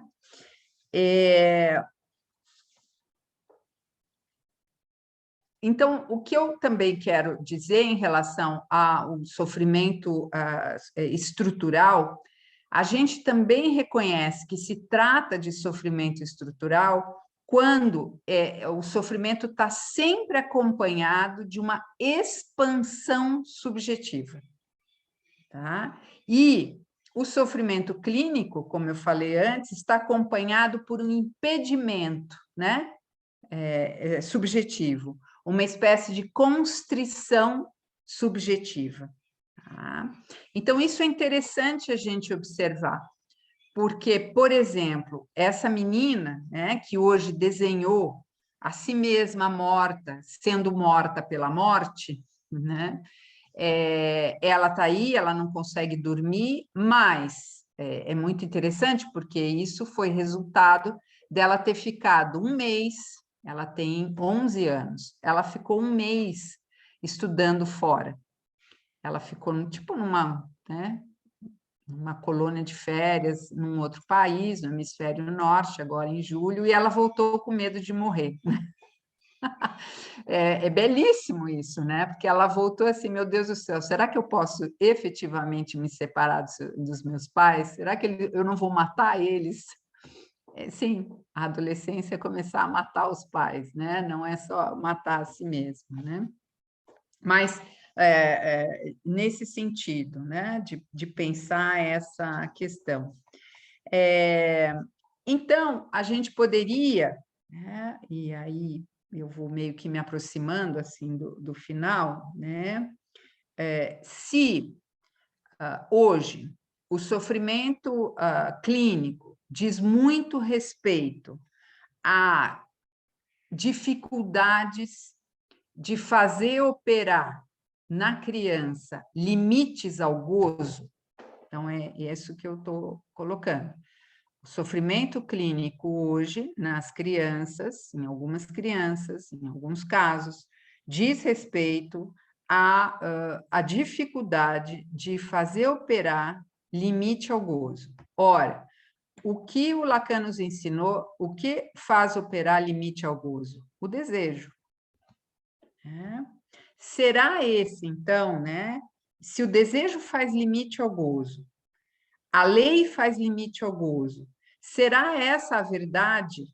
B: Então, o que eu também quero dizer em relação ao sofrimento estrutural, a gente também reconhece que se trata de sofrimento estrutural quando o sofrimento está sempre acompanhado de uma expansão subjetiva. Tá? E o sofrimento clínico, como eu falei antes, está acompanhado por um impedimento, né? Subjetivo, uma espécie de constrição subjetiva. Tá? Então, isso é interessante a gente observar, porque, por exemplo, essa menina, né, que hoje desenhou a si mesma morta, sendo morta pela morte, né, ela está aí, ela não consegue dormir, mas é muito interessante, porque isso foi resultado dela ter ficado um mês. Ela tem 11 anos, ela ficou um mês estudando fora. Ela ficou tipo numa, né, numa colônia de férias num outro país, no hemisfério norte, agora em julho, e ela voltou com medo de morrer. É belíssimo isso, né? Porque ela voltou assim, meu Deus do céu, será que eu posso efetivamente me separar dos meus pais? Será que eu não vou matar eles? Sim, a adolescência é começar a matar os pais, né? Não é só matar a si mesmo, né? Mas nesse sentido, né? De pensar essa questão. Então, a gente poderia, né? E aí eu vou meio que me aproximando assim do final, né? Se hoje o sofrimento clínico diz muito respeito a dificuldades de fazer operar na criança limites ao gozo, então é isso que eu estou colocando. O sofrimento clínico hoje, nas crianças, em alguns casos, diz respeito à dificuldade de fazer operar limite ao gozo. Ora, o que o Lacan nos ensinou, o que faz operar limite ao gozo? O desejo. Será esse, então, né? Se o desejo faz limite ao gozo, a lei faz limite ao gozo, será essa a verdade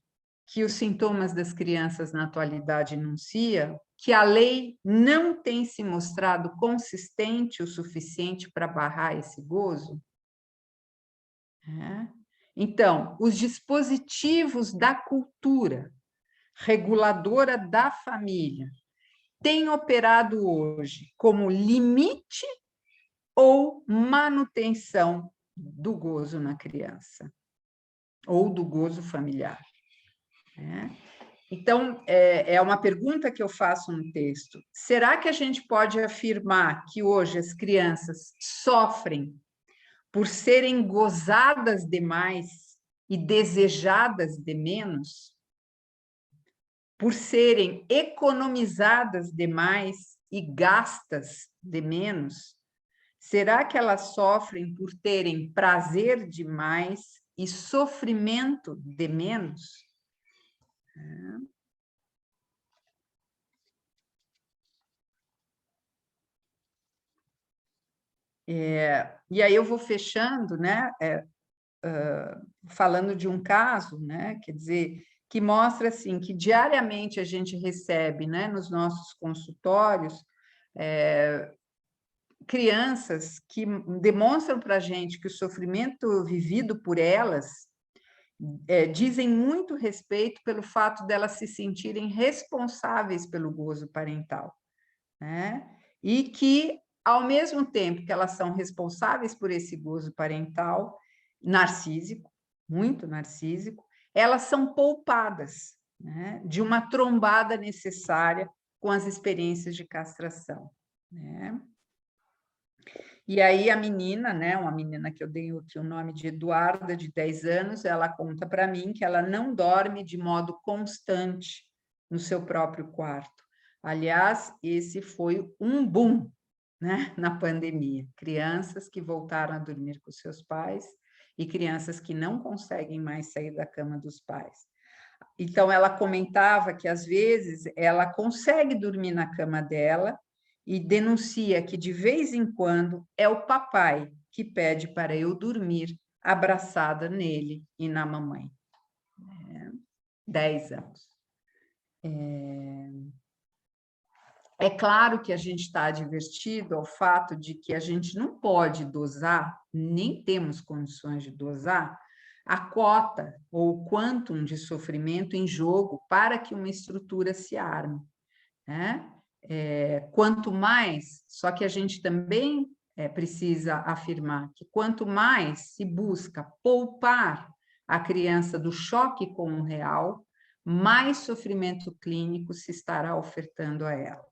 B: que os sintomas das crianças na atualidade enunciam? Que a lei não tem se mostrado consistente o suficiente para barrar esse gozo? Então, os dispositivos da cultura reguladora da família têm operado hoje como limite ou manutenção do gozo na criança, ou do gozo familiar. Então, é uma pergunta que eu faço no texto. Será que a gente pode afirmar que hoje as crianças sofrem por serem gozadas demais e desejadas de menos? Por serem economizadas demais e gastas de menos? Será que elas sofrem por terem prazer demais e sofrimento de menos? E aí eu vou fechando, né, falando de um caso, né, quer dizer, que mostra assim que diariamente a gente recebe, né, nos nossos consultórios, crianças que demonstram para a gente que o sofrimento vivido por elas dizem muito respeito pelo fato delas se sentirem responsáveis pelo gozo parental, né? E que, ao mesmo tempo que elas são responsáveis por esse gozo parental narcísico, muito narcísico, elas são poupadas, né, de uma trombada necessária com as experiências de castração, né? E aí a menina, né, uma menina que eu dei aqui o nome de Eduarda, de 10 anos, ela conta para mim que ela não dorme de modo constante no seu próprio quarto. Aliás, esse foi um boom, né, na pandemia. Crianças que voltaram a dormir com seus pais e crianças que não conseguem mais sair da cama dos pais. Então, ela comentava que, às vezes, ela consegue dormir na cama dela e denuncia que, de vez em quando, é o papai que pede para eu dormir abraçada nele e na mamãe. 10 anos. É claro que a gente está advertido ao fato de que a gente não pode dosar, nem temos condições de dosar, a cota ou o quantum de sofrimento em jogo para que uma estrutura se arme, né? Quanto mais, só que a gente também precisa afirmar que quanto mais se busca poupar a criança do choque com o real, mais sofrimento clínico se estará ofertando a ela.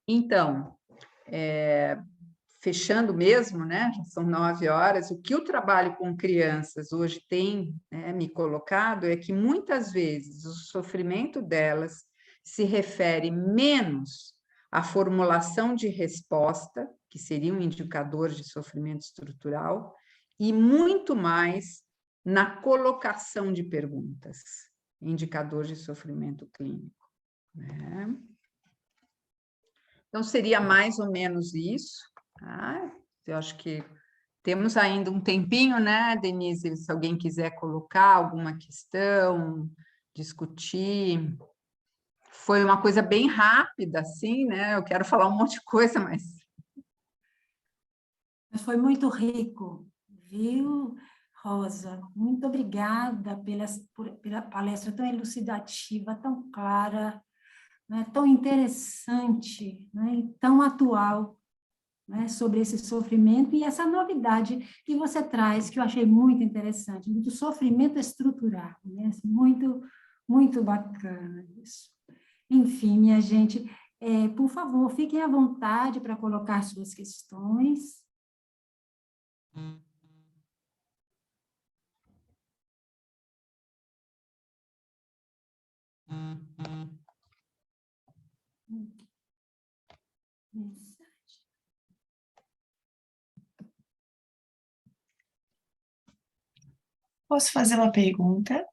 B: Então, fechando mesmo, né? Já são 9 horas, o que o trabalho com crianças hoje tem, né, me colocado é que muitas vezes o sofrimento delas se refere menos à formulação de resposta, que seria um indicador de sofrimento estrutural, e muito mais na colocação de perguntas, indicador de sofrimento clínico, né? Então, seria mais ou menos isso. Eu acho que temos ainda um tempinho, né, Denise? Se alguém quiser colocar alguma questão, discutir. Foi uma coisa bem rápida, assim, né? Eu quero falar um monte de coisa, mas...
A: Foi muito rico, viu, Rosa? Muito obrigada pela palestra tão elucidativa, tão clara, né, tão interessante, né, e tão atual, né, sobre esse sofrimento e essa novidade que você traz, que eu achei muito interessante, do sofrimento estrutural, né, assim, muito, muito bacana isso. Enfim, minha gente, por favor, fiquem à vontade para colocar suas questões.
C: Posso fazer uma pergunta?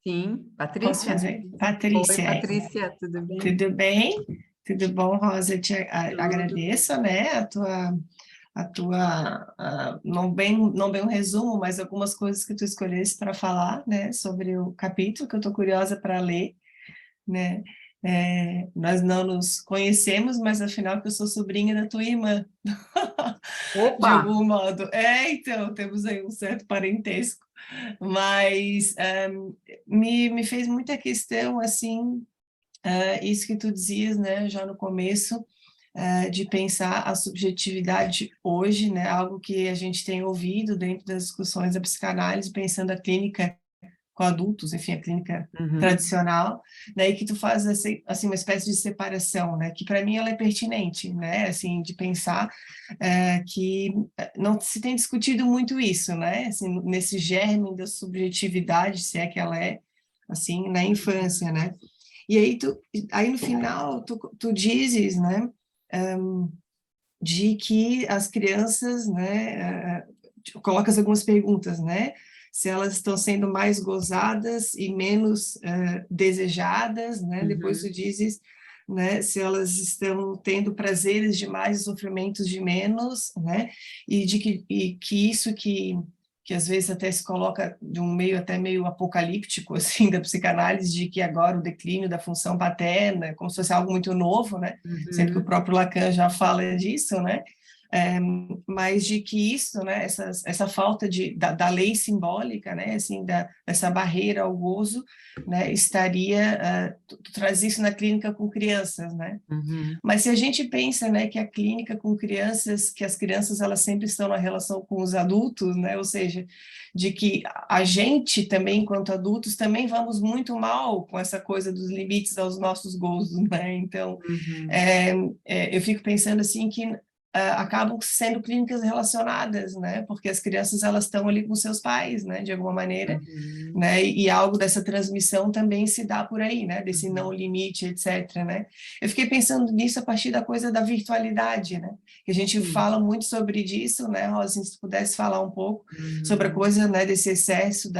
B: Sim,
C: Posso
B: Patrícia?
C: fazer?
B: Oi,
C: Patrícia.
B: Patrícia, tudo bem?
C: Tudo bem? Tudo bom, Rosa? Eu te agradeço, né, não bem um resumo, mas algumas coisas que tu escolheste para falar, né, sobre o capítulo, que eu estou curiosa para ler, né? Nós não nos conhecemos, mas afinal que eu sou sobrinha da tua irmã,
B: Opa!
C: de algum modo. Então, temos aí um certo parentesco, mas me fez muita questão, assim, isso que tu dizias, né, já no começo, de pensar a subjetividade hoje, né, algo que a gente tem ouvido dentro das discussões da psicanálise, pensando a clínica com adultos, enfim, a clínica tradicional, né, e que tu faz assim uma espécie de separação, né, que para mim ela é pertinente, né, assim, de pensar que não se tem discutido muito isso, né, assim, nesse germe da subjetividade, se é que ela é, assim, na infância, né. E aí no final tu dizes, né, de que as crianças, né, colocas algumas perguntas, né, se elas estão sendo mais gozadas e menos desejadas, né, depois tu dizes, né, se elas estão tendo prazeres demais e sofrimentos de menos, né, e que isso que às vezes até se coloca de um meio até meio apocalíptico, assim, da psicanálise, de que agora o declínio da função paterna, como se fosse algo muito novo, né, sendo que o próprio Lacan já fala disso, né, mas de que isso, né, essa falta da lei simbólica, né, assim, dessa barreira ao gozo, né, estaria, traz isso na clínica com crianças, né?
B: Uhum.
C: Mas se a gente pensa, né, que a clínica com crianças, que as crianças elas sempre estão na relação com os adultos, né, ou seja, de que a gente também, enquanto adultos, também vamos muito mal com essa coisa dos limites aos nossos gozos, né? Então, eu fico pensando assim que acabam sendo clínicas relacionadas, né? Porque as crianças elas estão ali com seus pais, né? De alguma maneira, né? E algo dessa transmissão também se dá por aí, né? Desse não limite, etc, né? Eu fiquei pensando nisso a partir da coisa da virtualidade, né? Que a gente fala muito sobre disso, né, Rosa? Se tu pudesse falar um pouco sobre a coisa, né? Desse excesso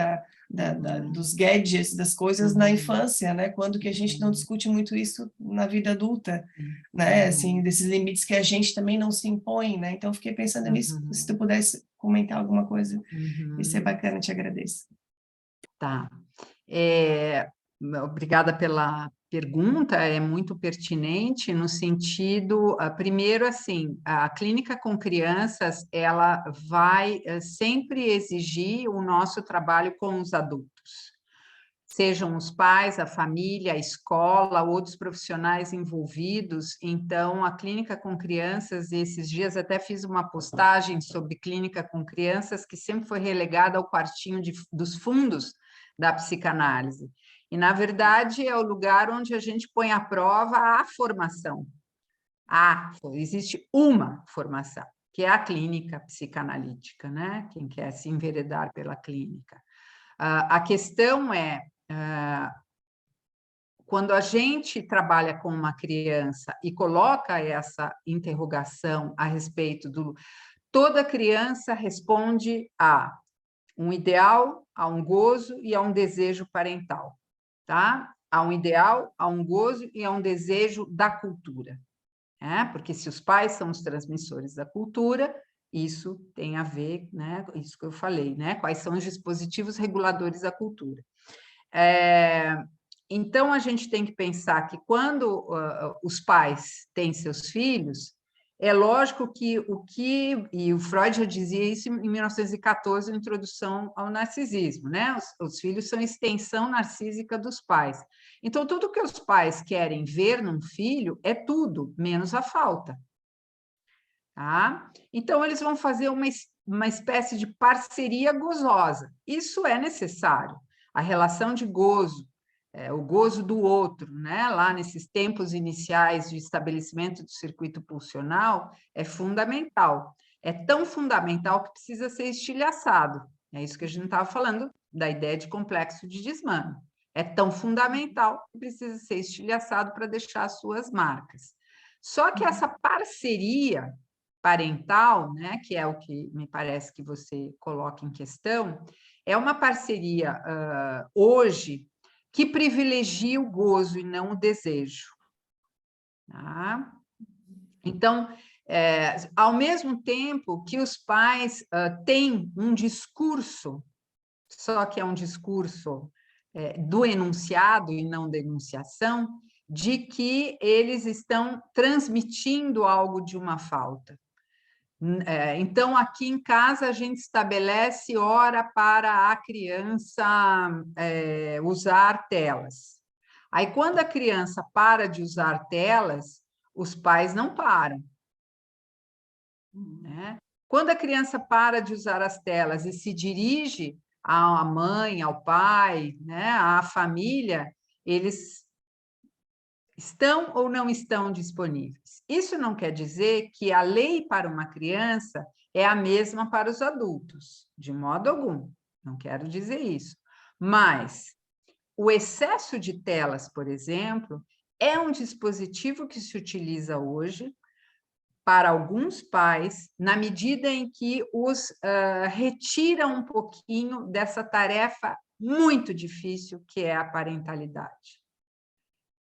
C: dos gadgets, das coisas na infância, né? Quando que a gente não discute muito isso na vida adulta, né? Assim, desses limites que a gente também não se impõe, né? Então, eu fiquei pensando nisso. Se tu pudesse comentar alguma coisa, isso é bacana, te agradeço.
B: Tá. Obrigada pela pergunta, é muito pertinente no sentido, primeiro, assim, a clínica com crianças, ela vai sempre exigir o nosso trabalho com os adultos, sejam os pais, a família, a escola, outros profissionais envolvidos. Então, a clínica com crianças, esses dias até fiz uma postagem sobre clínica com crianças, que sempre foi relegada ao quartinho dos fundos da psicanálise. E, na verdade, é o lugar onde a gente põe à prova a formação. Existe uma formação, que é a clínica psicanalítica, né? Quem quer se enveredar pela clínica. A questão é, quando a gente trabalha com uma criança e coloca essa interrogação a respeito do... Toda criança responde a um ideal, a um gozo e a um desejo parental, tá? Há um ideal, há um gozo e há um desejo da cultura, né? Porque se os pais são os transmissores da cultura, isso tem a ver, né? Isso que eu falei, né? Quais são os dispositivos reguladores da cultura. Então, a gente tem que pensar que quando os pais têm seus filhos, é lógico que e o Freud já dizia isso em 1914, na Introdução ao Narcisismo, né? Os filhos são extensão narcísica dos pais. Então, tudo que os pais querem ver num filho é tudo, menos a falta. Tá? Então, eles vão fazer uma espécie de parceria gozosa. Isso é necessário. A relação de gozo, o gozo do outro, né? Lá nesses tempos iniciais de estabelecimento do circuito pulsional, é fundamental. É tão fundamental que precisa ser estilhaçado. É isso que a gente estava falando, da ideia de complexo de desmame. É tão fundamental que precisa ser estilhaçado para deixar as suas marcas. Só que essa parceria parental, né, que é o que me parece que você coloca em questão, é uma parceria hoje que privilegia o gozo e não o desejo. Tá? Então, ao mesmo tempo que os pais têm um discurso, só que é um discurso do enunciado e não da enunciação, de que eles estão transmitindo algo de uma falta. Então, aqui em casa, a gente estabelece hora para a criança usar telas. Aí, quando a criança para de usar telas, os pais não param. Né? Quando a criança para de usar as telas e se dirige à mãe, ao pai, né, à família, eles estão ou não estão disponíveis. Isso não quer dizer que a lei para uma criança é a mesma para os adultos, de modo algum, não quero dizer isso. Mas o excesso de telas, por exemplo, é um dispositivo que se utiliza hoje para alguns pais, na medida em que os retira um pouquinho dessa tarefa muito difícil que é a parentalidade.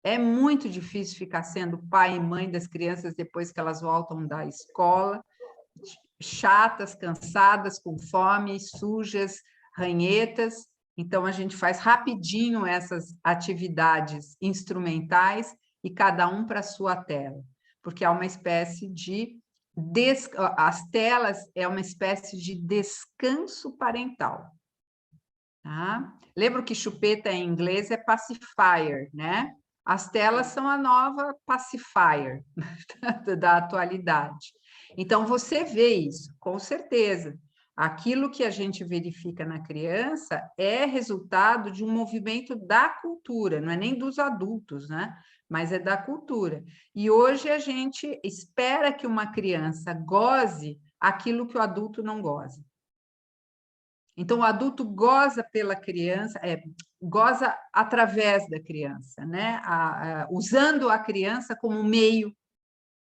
B: É muito difícil ficar sendo pai e mãe das crianças depois que elas voltam da escola, chatas, cansadas, com fome, sujas, ranhetas. Então, a gente faz rapidinho essas atividades instrumentais e cada um para a sua tela, porque há uma espécie de as telas é uma espécie de descanso parental. Tá? Lembra que chupeta em inglês é pacifier, né? As telas são a nova pacifier da atualidade. Então, você vê isso, com certeza. Aquilo que a gente verifica na criança é resultado de um movimento da cultura, não é nem dos adultos, né? Mas é da cultura. E hoje a gente espera que uma criança goze aquilo que o adulto não goza. Então, o adulto goza pela criança, goza através da criança, né? Usando a criança como meio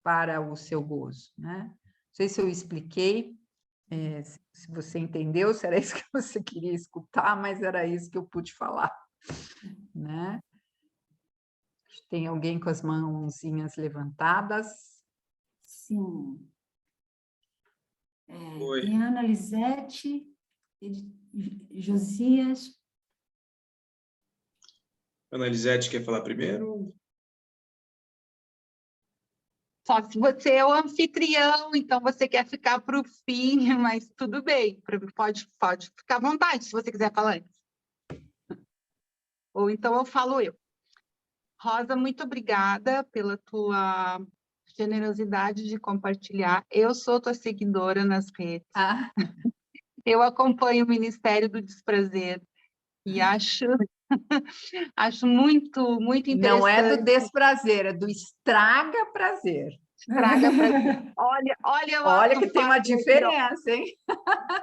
B: para o seu gozo, né? Não sei se eu expliquei, se você entendeu, se era isso que você queria escutar, mas era isso que eu pude falar, né? Tem alguém com as mãozinhas levantadas?
A: Sim.
D: Oi.
A: Tem a Ana Lisete, Josias.
D: Ana Lisete quer falar primeiro?
E: Só se você é o anfitrião, então você quer ficar para o fim, mas tudo bem, pode ficar à vontade se você quiser falar antes. Ou então eu falo eu. Rosa, muito obrigada pela tua generosidade de compartilhar. Eu sou tua seguidora nas redes. Eu acompanho o Ministério do Desprazer e acho muito, muito interessante.
B: Não é do desprazer, é do estraga prazer.
E: Estraga prazer.
B: Olha que tem uma diferença, hein?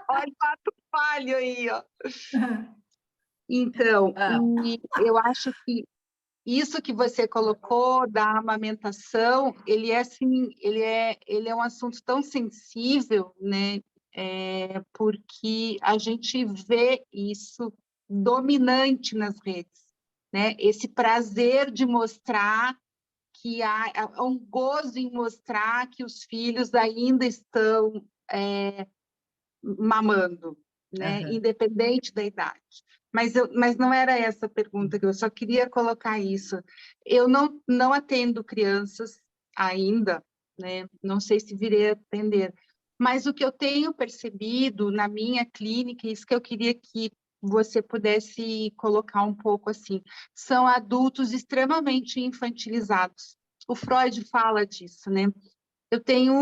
E: Olha o ato falho aí, ó. Então, eu acho que isso que você colocou da amamentação, ele é um assunto tão sensível, né? Porque a gente vê isso dominante nas redes, né? Esse prazer de mostrar que há um gozo em mostrar que os filhos ainda estão mamando, né? Independente da idade. Mas não era essa a pergunta, que eu só queria colocar isso. Eu não atendo crianças ainda, né? Não sei se virei a atender, mas o que eu tenho percebido na minha clínica, isso que eu queria que você pudesse colocar um pouco assim, são adultos extremamente infantilizados. O Freud fala disso, né? Eu tenho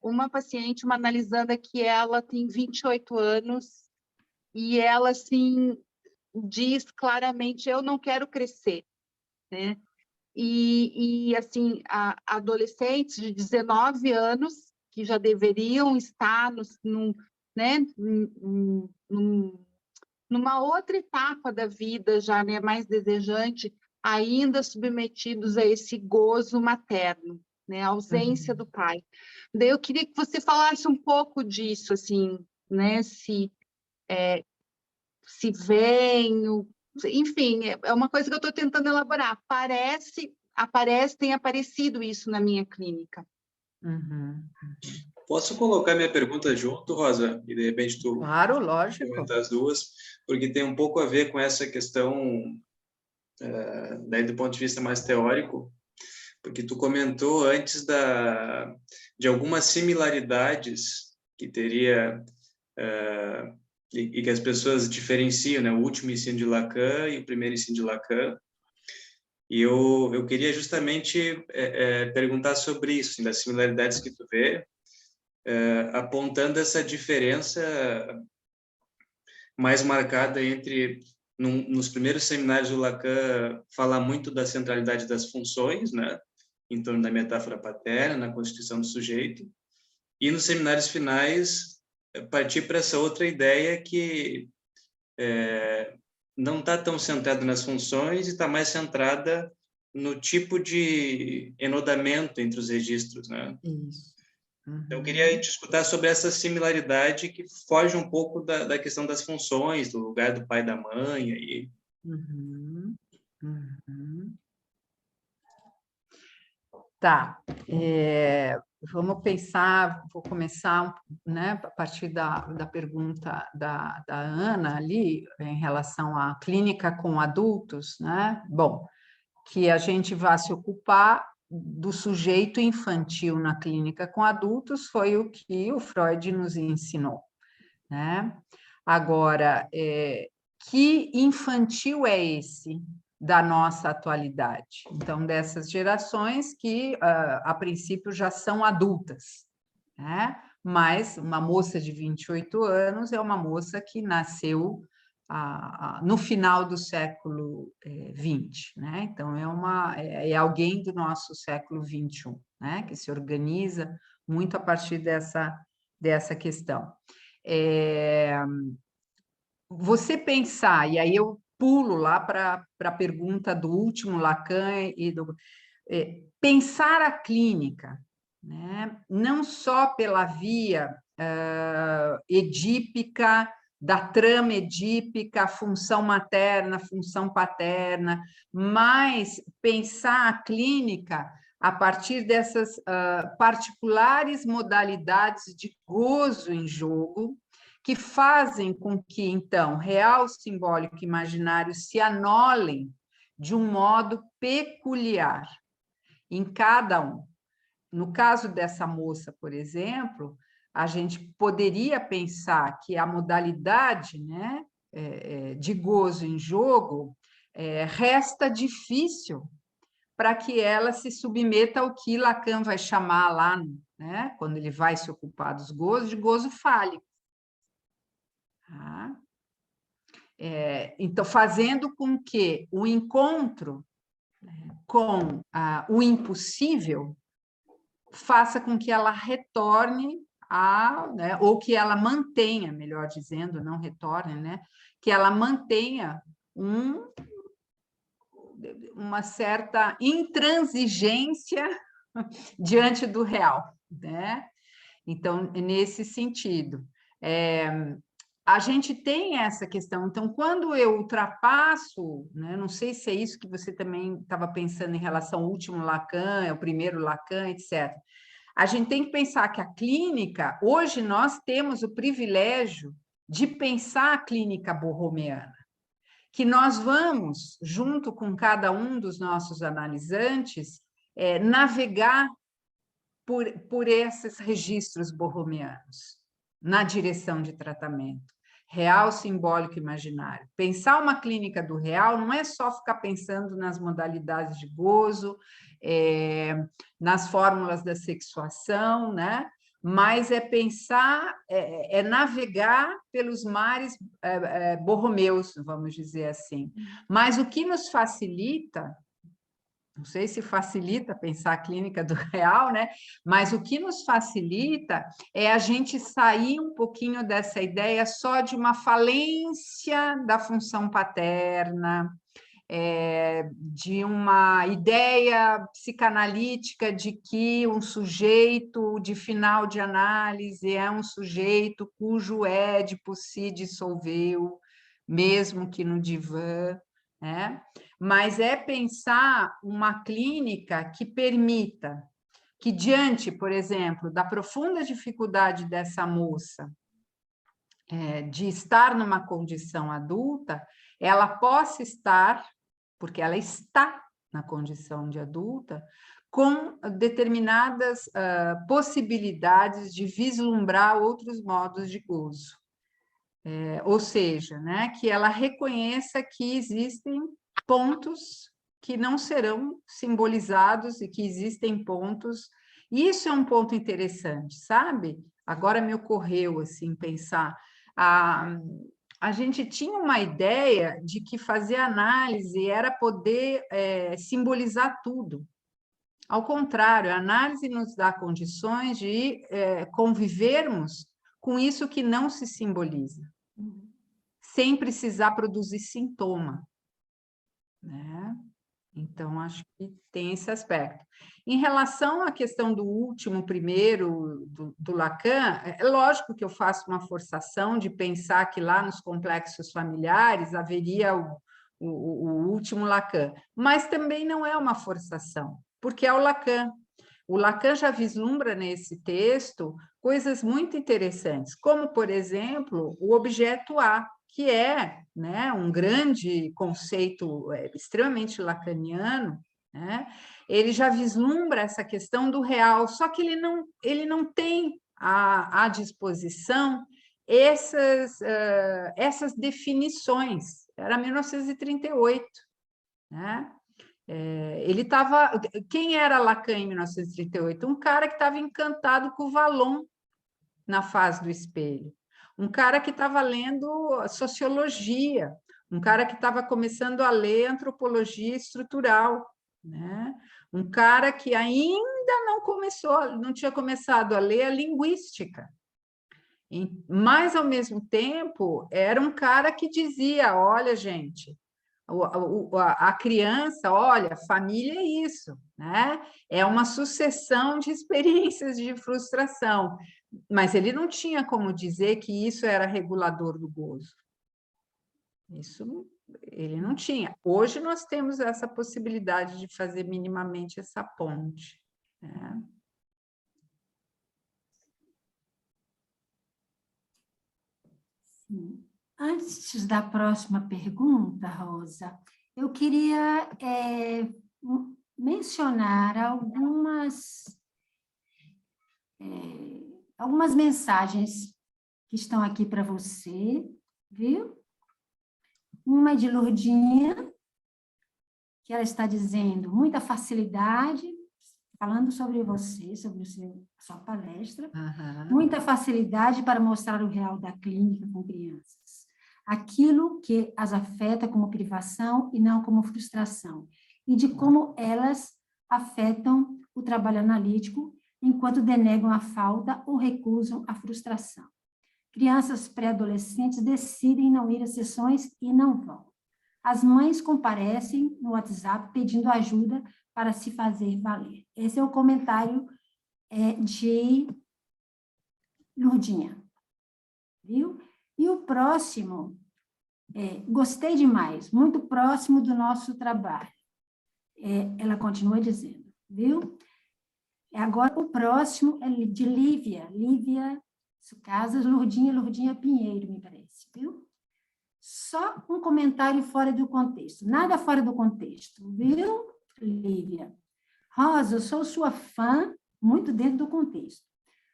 E: uma paciente, uma analisanda, que ela tem 28 anos e ela, assim, diz claramente, eu não quero crescer, né? E assim, adolescentes de 19 anos, que já deveriam estar numa outra etapa da vida, já, né, mais desejante, ainda submetidos a esse gozo materno, né, a ausência do pai. Daí eu queria que você falasse um pouco disso, assim, né, se venho, enfim, é uma coisa que eu estou tentando elaborar. Tem aparecido isso na minha clínica.
D: Posso colocar minha pergunta junto, Rosa? E de repente tu...
B: Claro, lógico.
D: Comentar as duas, porque tem um pouco a ver com essa questão, daí do ponto de vista mais teórico, porque tu comentou antes de algumas similaridades que teria e que as pessoas diferenciam, né? O último ensino de Lacan e o primeiro ensino de Lacan. E eu queria justamente perguntar sobre isso, assim, das similaridades que tu vê, apontando essa diferença mais marcada entre, nos primeiros seminários do Lacan, falar muito da centralidade das funções, né? Em torno da metáfora paterna, na constituição do sujeito, e nos seminários finais partir para essa outra ideia que não está tão centrada nas funções e está mais centrada no tipo de enodamento entre os registros, né?
B: Isso.
D: Então, eu queria te escutar sobre essa similaridade que foge um pouco da questão das funções, do lugar do pai e da mãe. Aí.
B: Tá. Vamos pensar, vou começar, né, a partir da pergunta da Ana ali, em relação à clínica com adultos, né? Bom, que a gente vai se ocupar do sujeito infantil na clínica com adultos foi o que o Freud nos ensinou, né? Agora, que infantil é esse da nossa atualidade? Então, dessas gerações que, a princípio, já são adultas, né? Mas uma moça de 28 anos é uma moça que nasceu no final do século XX, né? Então, é alguém do nosso século XXI, né? Que se organiza muito a partir dessa questão. Você pensar, e aí eu pulo lá para a pergunta do último Lacan, pensar a clínica, né? Não só pela via edípica, da trama edípica, função materna, função paterna, mas pensar a clínica a partir dessas particulares modalidades de gozo em jogo, que fazem com que, então, real, simbólico e imaginário se anulem de um modo peculiar em cada um. No caso dessa moça, por exemplo, a gente poderia pensar que a modalidade, né, de gozo em jogo resta difícil para que ela se submeta ao que Lacan vai chamar lá, né, quando ele vai se ocupar dos gozos, de gozo fálico. Tá? Então, fazendo com que o encontro com o impossível faça com que ela retorne né, ou que ela mantenha, melhor dizendo, não retorne, né, que ela mantenha uma certa intransigência diante do real, né? Então, nesse sentido, a gente tem essa questão. Então, quando eu ultrapasso, né, não sei se é isso que você também estava pensando em relação ao último Lacan, ao primeiro Lacan, etc. A gente tem que pensar que a clínica, hoje nós temos o privilégio de pensar a clínica borromeana, que nós vamos, junto com cada um dos nossos analisantes, navegar por esses registros borromeanos, na direção de tratamento. Real, simbólico e imaginário. Pensar uma clínica do real não é só ficar pensando nas modalidades de gozo, nas fórmulas da sexuação, né? Mas é pensar, navegar pelos mares borromeus, vamos dizer assim. Mas o que nos facilita, não sei se facilita pensar a clínica do real, né? Mas o que nos facilita é a gente sair um pouquinho dessa ideia só de uma falência da função paterna, de uma ideia psicanalítica de que um sujeito de final de análise é um sujeito cujo Édipo se dissolveu, mesmo que no divã, né? Mas é pensar uma clínica que permita que, diante, por exemplo, da profunda dificuldade dessa moça de estar numa condição adulta, ela possa estar, porque ela está na condição de adulta, com determinadas possibilidades de vislumbrar outros modos de gozo. Ou seja, né, que ela reconheça que existem pontos que não serão simbolizados e que existem pontos. E isso é um ponto interessante, sabe? Agora me ocorreu assim pensar. A gente tinha uma ideia de que fazer análise era poder simbolizar tudo. Ao contrário, a análise nos dá condições de convivermos com isso que não se simboliza, sem precisar produzir sintoma, né? Então, acho que tem esse aspecto. Em relação à questão do último, primeiro, do Lacan, é lógico que eu faço uma forçação de pensar que lá nos complexos familiares haveria o último Lacan, mas também não é uma forçação, porque é o Lacan. O Lacan já vislumbra nesse texto coisas muito interessantes, como, por exemplo, o objeto A, que é, né, um grande conceito extremamente lacaniano, né? Ele já vislumbra essa questão do real, só que ele não tem à disposição essas definições. Era 1938, né? Ele estava... Quem era Lacan em 1938? Um cara que estava encantado com o Vallon na Fase do Espelho, um cara que estava lendo sociologia, um cara que estava começando a ler antropologia estrutural, né? Um cara que ainda não tinha começado a ler a linguística. Mas, ao mesmo tempo, era um cara que dizia, olha, gente, a criança, olha, família é isso, né? É uma sucessão de experiências de frustração, mas ele não tinha como dizer que isso era regulador do gozo. Isso ele não tinha. Hoje nós temos essa possibilidade de fazer minimamente essa ponte, né?
A: Sim. Antes da próxima pergunta, Rosa, eu queria mencionar algumas mensagens que estão aqui para você, viu? Uma é de Lourdinha, que ela está dizendo muita facilidade, falando sobre você, sobre a sua palestra, muita facilidade para mostrar o real da clínica com crianças, aquilo que as afeta como privação e não como frustração, e de como elas afetam o trabalho analítico enquanto denegam a falta ou recusam a frustração. Crianças pré-adolescentes decidem não ir às sessões e não vão. As mães comparecem no WhatsApp pedindo ajuda para se fazer valer. Esse é o comentário de Lourdinha, viu? E o próximo, gostei demais, muito próximo do nosso trabalho. Ela continua dizendo, viu? Agora, o próximo é de Lívia Casas, Lourdinha Pinheiro, me parece, viu? Só um comentário fora do contexto, nada fora do contexto, viu, Lívia? Rosa, eu sou sua fã, muito dentro do contexto.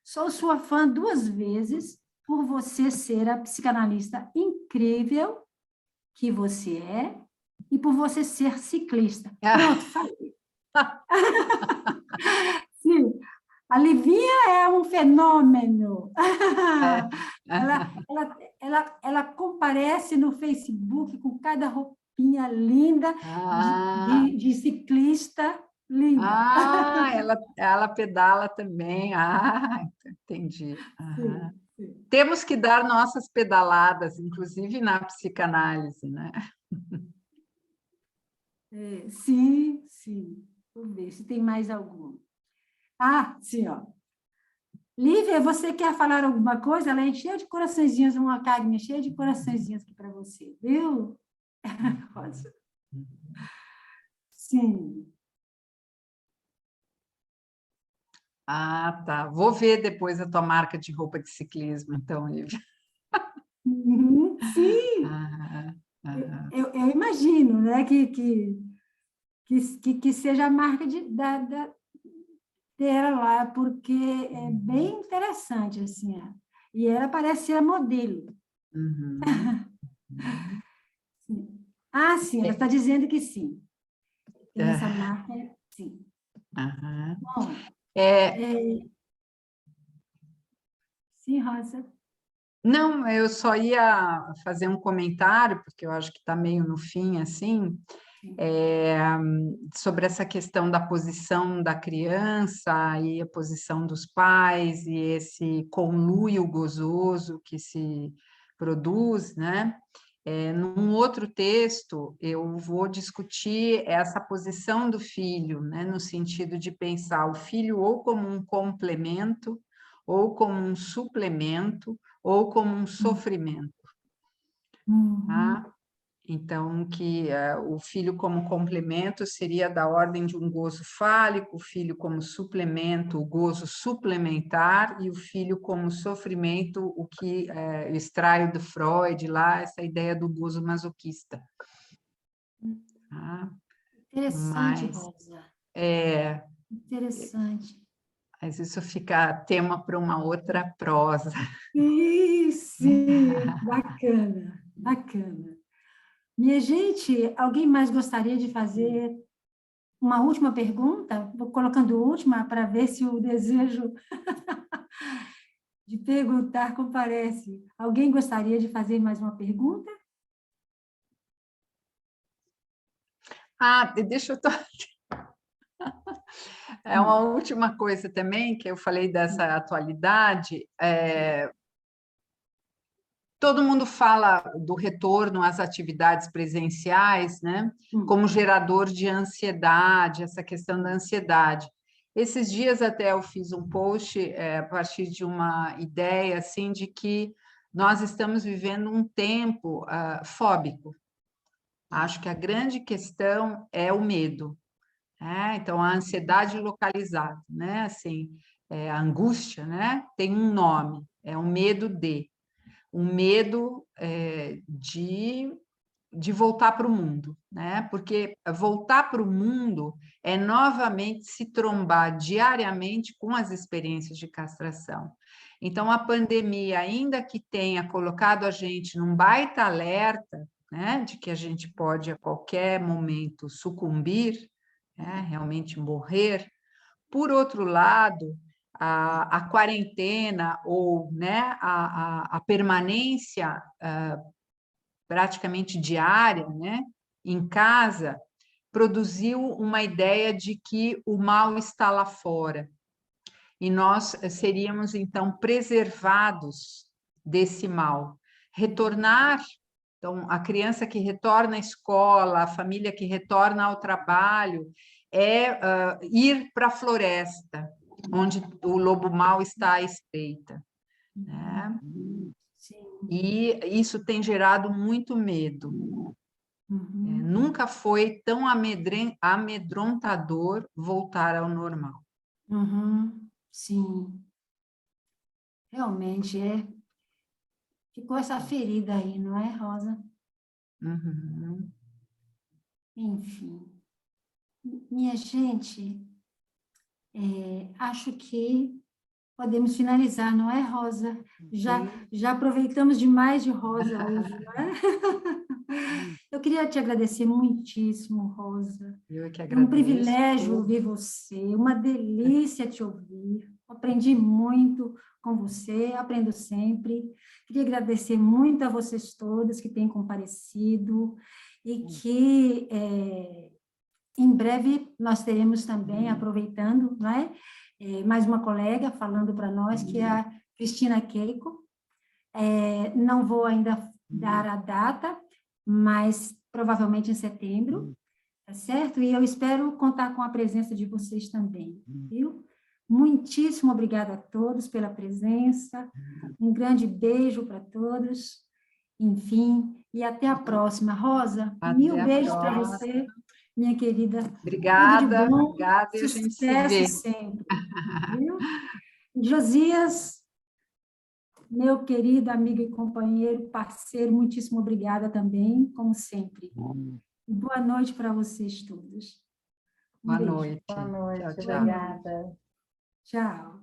A: Sou sua fã 2 vezes por você ser a psicanalista incrível que você é e por você ser ciclista. Pronto, falei. Sim, a Livinha é um fenômeno. Ela comparece no Facebook com cada roupinha linda de ciclista linda.
B: Ela pedala também. Entendi.
A: Sim.
B: Temos que dar nossas pedaladas, inclusive na psicanálise, né?
A: Sim. Vou ver se tem mais algum. Sim, ó. Lívia, você quer falar alguma coisa? Ela é cheia de coraçõezinhos, uma carinha cheia de coraçõezinhos aqui para você, viu? Rosa. Sim.
B: Tá. Vou ver depois a tua marca de roupa de ciclismo, então, Lívia.
A: Sim. Eu imagino, né, que seja a marca dela lá, porque é bem interessante, assim. E ela parece ser a modelo. Sim, ela está dizendo que sim. Tem essa marca, sim. Bom, sim, Rosa.
B: Não, eu só ia fazer um comentário, porque eu acho que está meio no fim, assim, sobre essa questão da posição da criança e a posição dos pais e esse conluio gozoso que se produz, né? Num outro texto, eu vou discutir essa posição do filho, né? No sentido de pensar o filho ou como um complemento, ou como um suplemento, ou como um sofrimento. Tá? Então, que o filho como complemento seria da ordem de um gozo fálico, o filho como suplemento, o gozo suplementar, e o filho como sofrimento, o que eu extraio do Freud lá, essa ideia do gozo masoquista. Tá?
A: Interessante,
B: Mas,
A: Rosa.
B: é,
A: Interessante.
B: mas isso fica tema para uma outra prosa.
A: Sim, bacana, bacana. Minha gente, alguém mais gostaria de fazer uma última pergunta? Vou colocando última para ver se o desejo de perguntar comparece. Alguém gostaria de fazer mais uma pergunta?
B: Deixa eu... É uma última coisa também, que eu falei dessa atualidade, todo mundo fala do retorno às atividades presenciais, né, como gerador de ansiedade, essa questão da ansiedade. Esses dias até eu fiz um post a partir de uma ideia assim de que nós estamos vivendo um tempo fóbico. Acho que a grande questão é o medo. Então, a ansiedade localizada, né? Assim, a angústia, né? Tem um nome, é o medo de. O medo de voltar para o mundo, né? Porque voltar para o mundo é novamente se trombar diariamente com as experiências de castração. Então, a pandemia, ainda que tenha colocado a gente num baita alerta, né, de que a gente pode a qualquer momento sucumbir, realmente morrer, por outro lado, a quarentena ou, né, a permanência praticamente diária, né, em casa, produziu uma ideia de que o mal está lá fora. E nós seríamos, então, preservados desse mal. Retornar, então, a criança que retorna à escola, a família que retorna ao trabalho, ir para a floresta, onde o lobo mau está à espreita. Né? E isso tem gerado muito medo. Nunca foi tão amedrontador voltar ao normal.
A: Sim, realmente ficou essa ferida aí, não é, Rosa? Enfim, minha gente, acho que podemos finalizar, não é, Rosa? Já aproveitamos demais de Rosa hoje, não é? Eu queria te agradecer muitíssimo, Rosa.
B: Eu que
A: É um
B: agradeço.
A: privilégio ouvir você, uma delícia te ouvir. Aprendi muito com você, aprendo sempre. Queria agradecer muito a vocês todos que têm comparecido e que em breve nós teremos também, aproveitando, não é? Mais uma colega falando para nós, que é a Cristina Keiko. Não vou ainda dar a data, mas provavelmente em setembro, tá certo? E eu espero contar com a presença de vocês também, viu? Muitíssimo obrigada a todos pela presença, um grande beijo para todos, enfim, e até a próxima. Rosa, mil beijos para você, minha querida.
B: Obrigada,
A: tudo de bom,
B: obrigada, e a gente se
A: sucesso
B: vê.
A: sempre, viu? Josias, meu querido amigo e companheiro, parceiro, muitíssimo obrigada também, como sempre. Boa noite para vocês todos.
B: Boa
A: beijo.
B: noite.
F: Boa noite,
B: Tchau, tchau.
F: obrigada.
A: Tchau.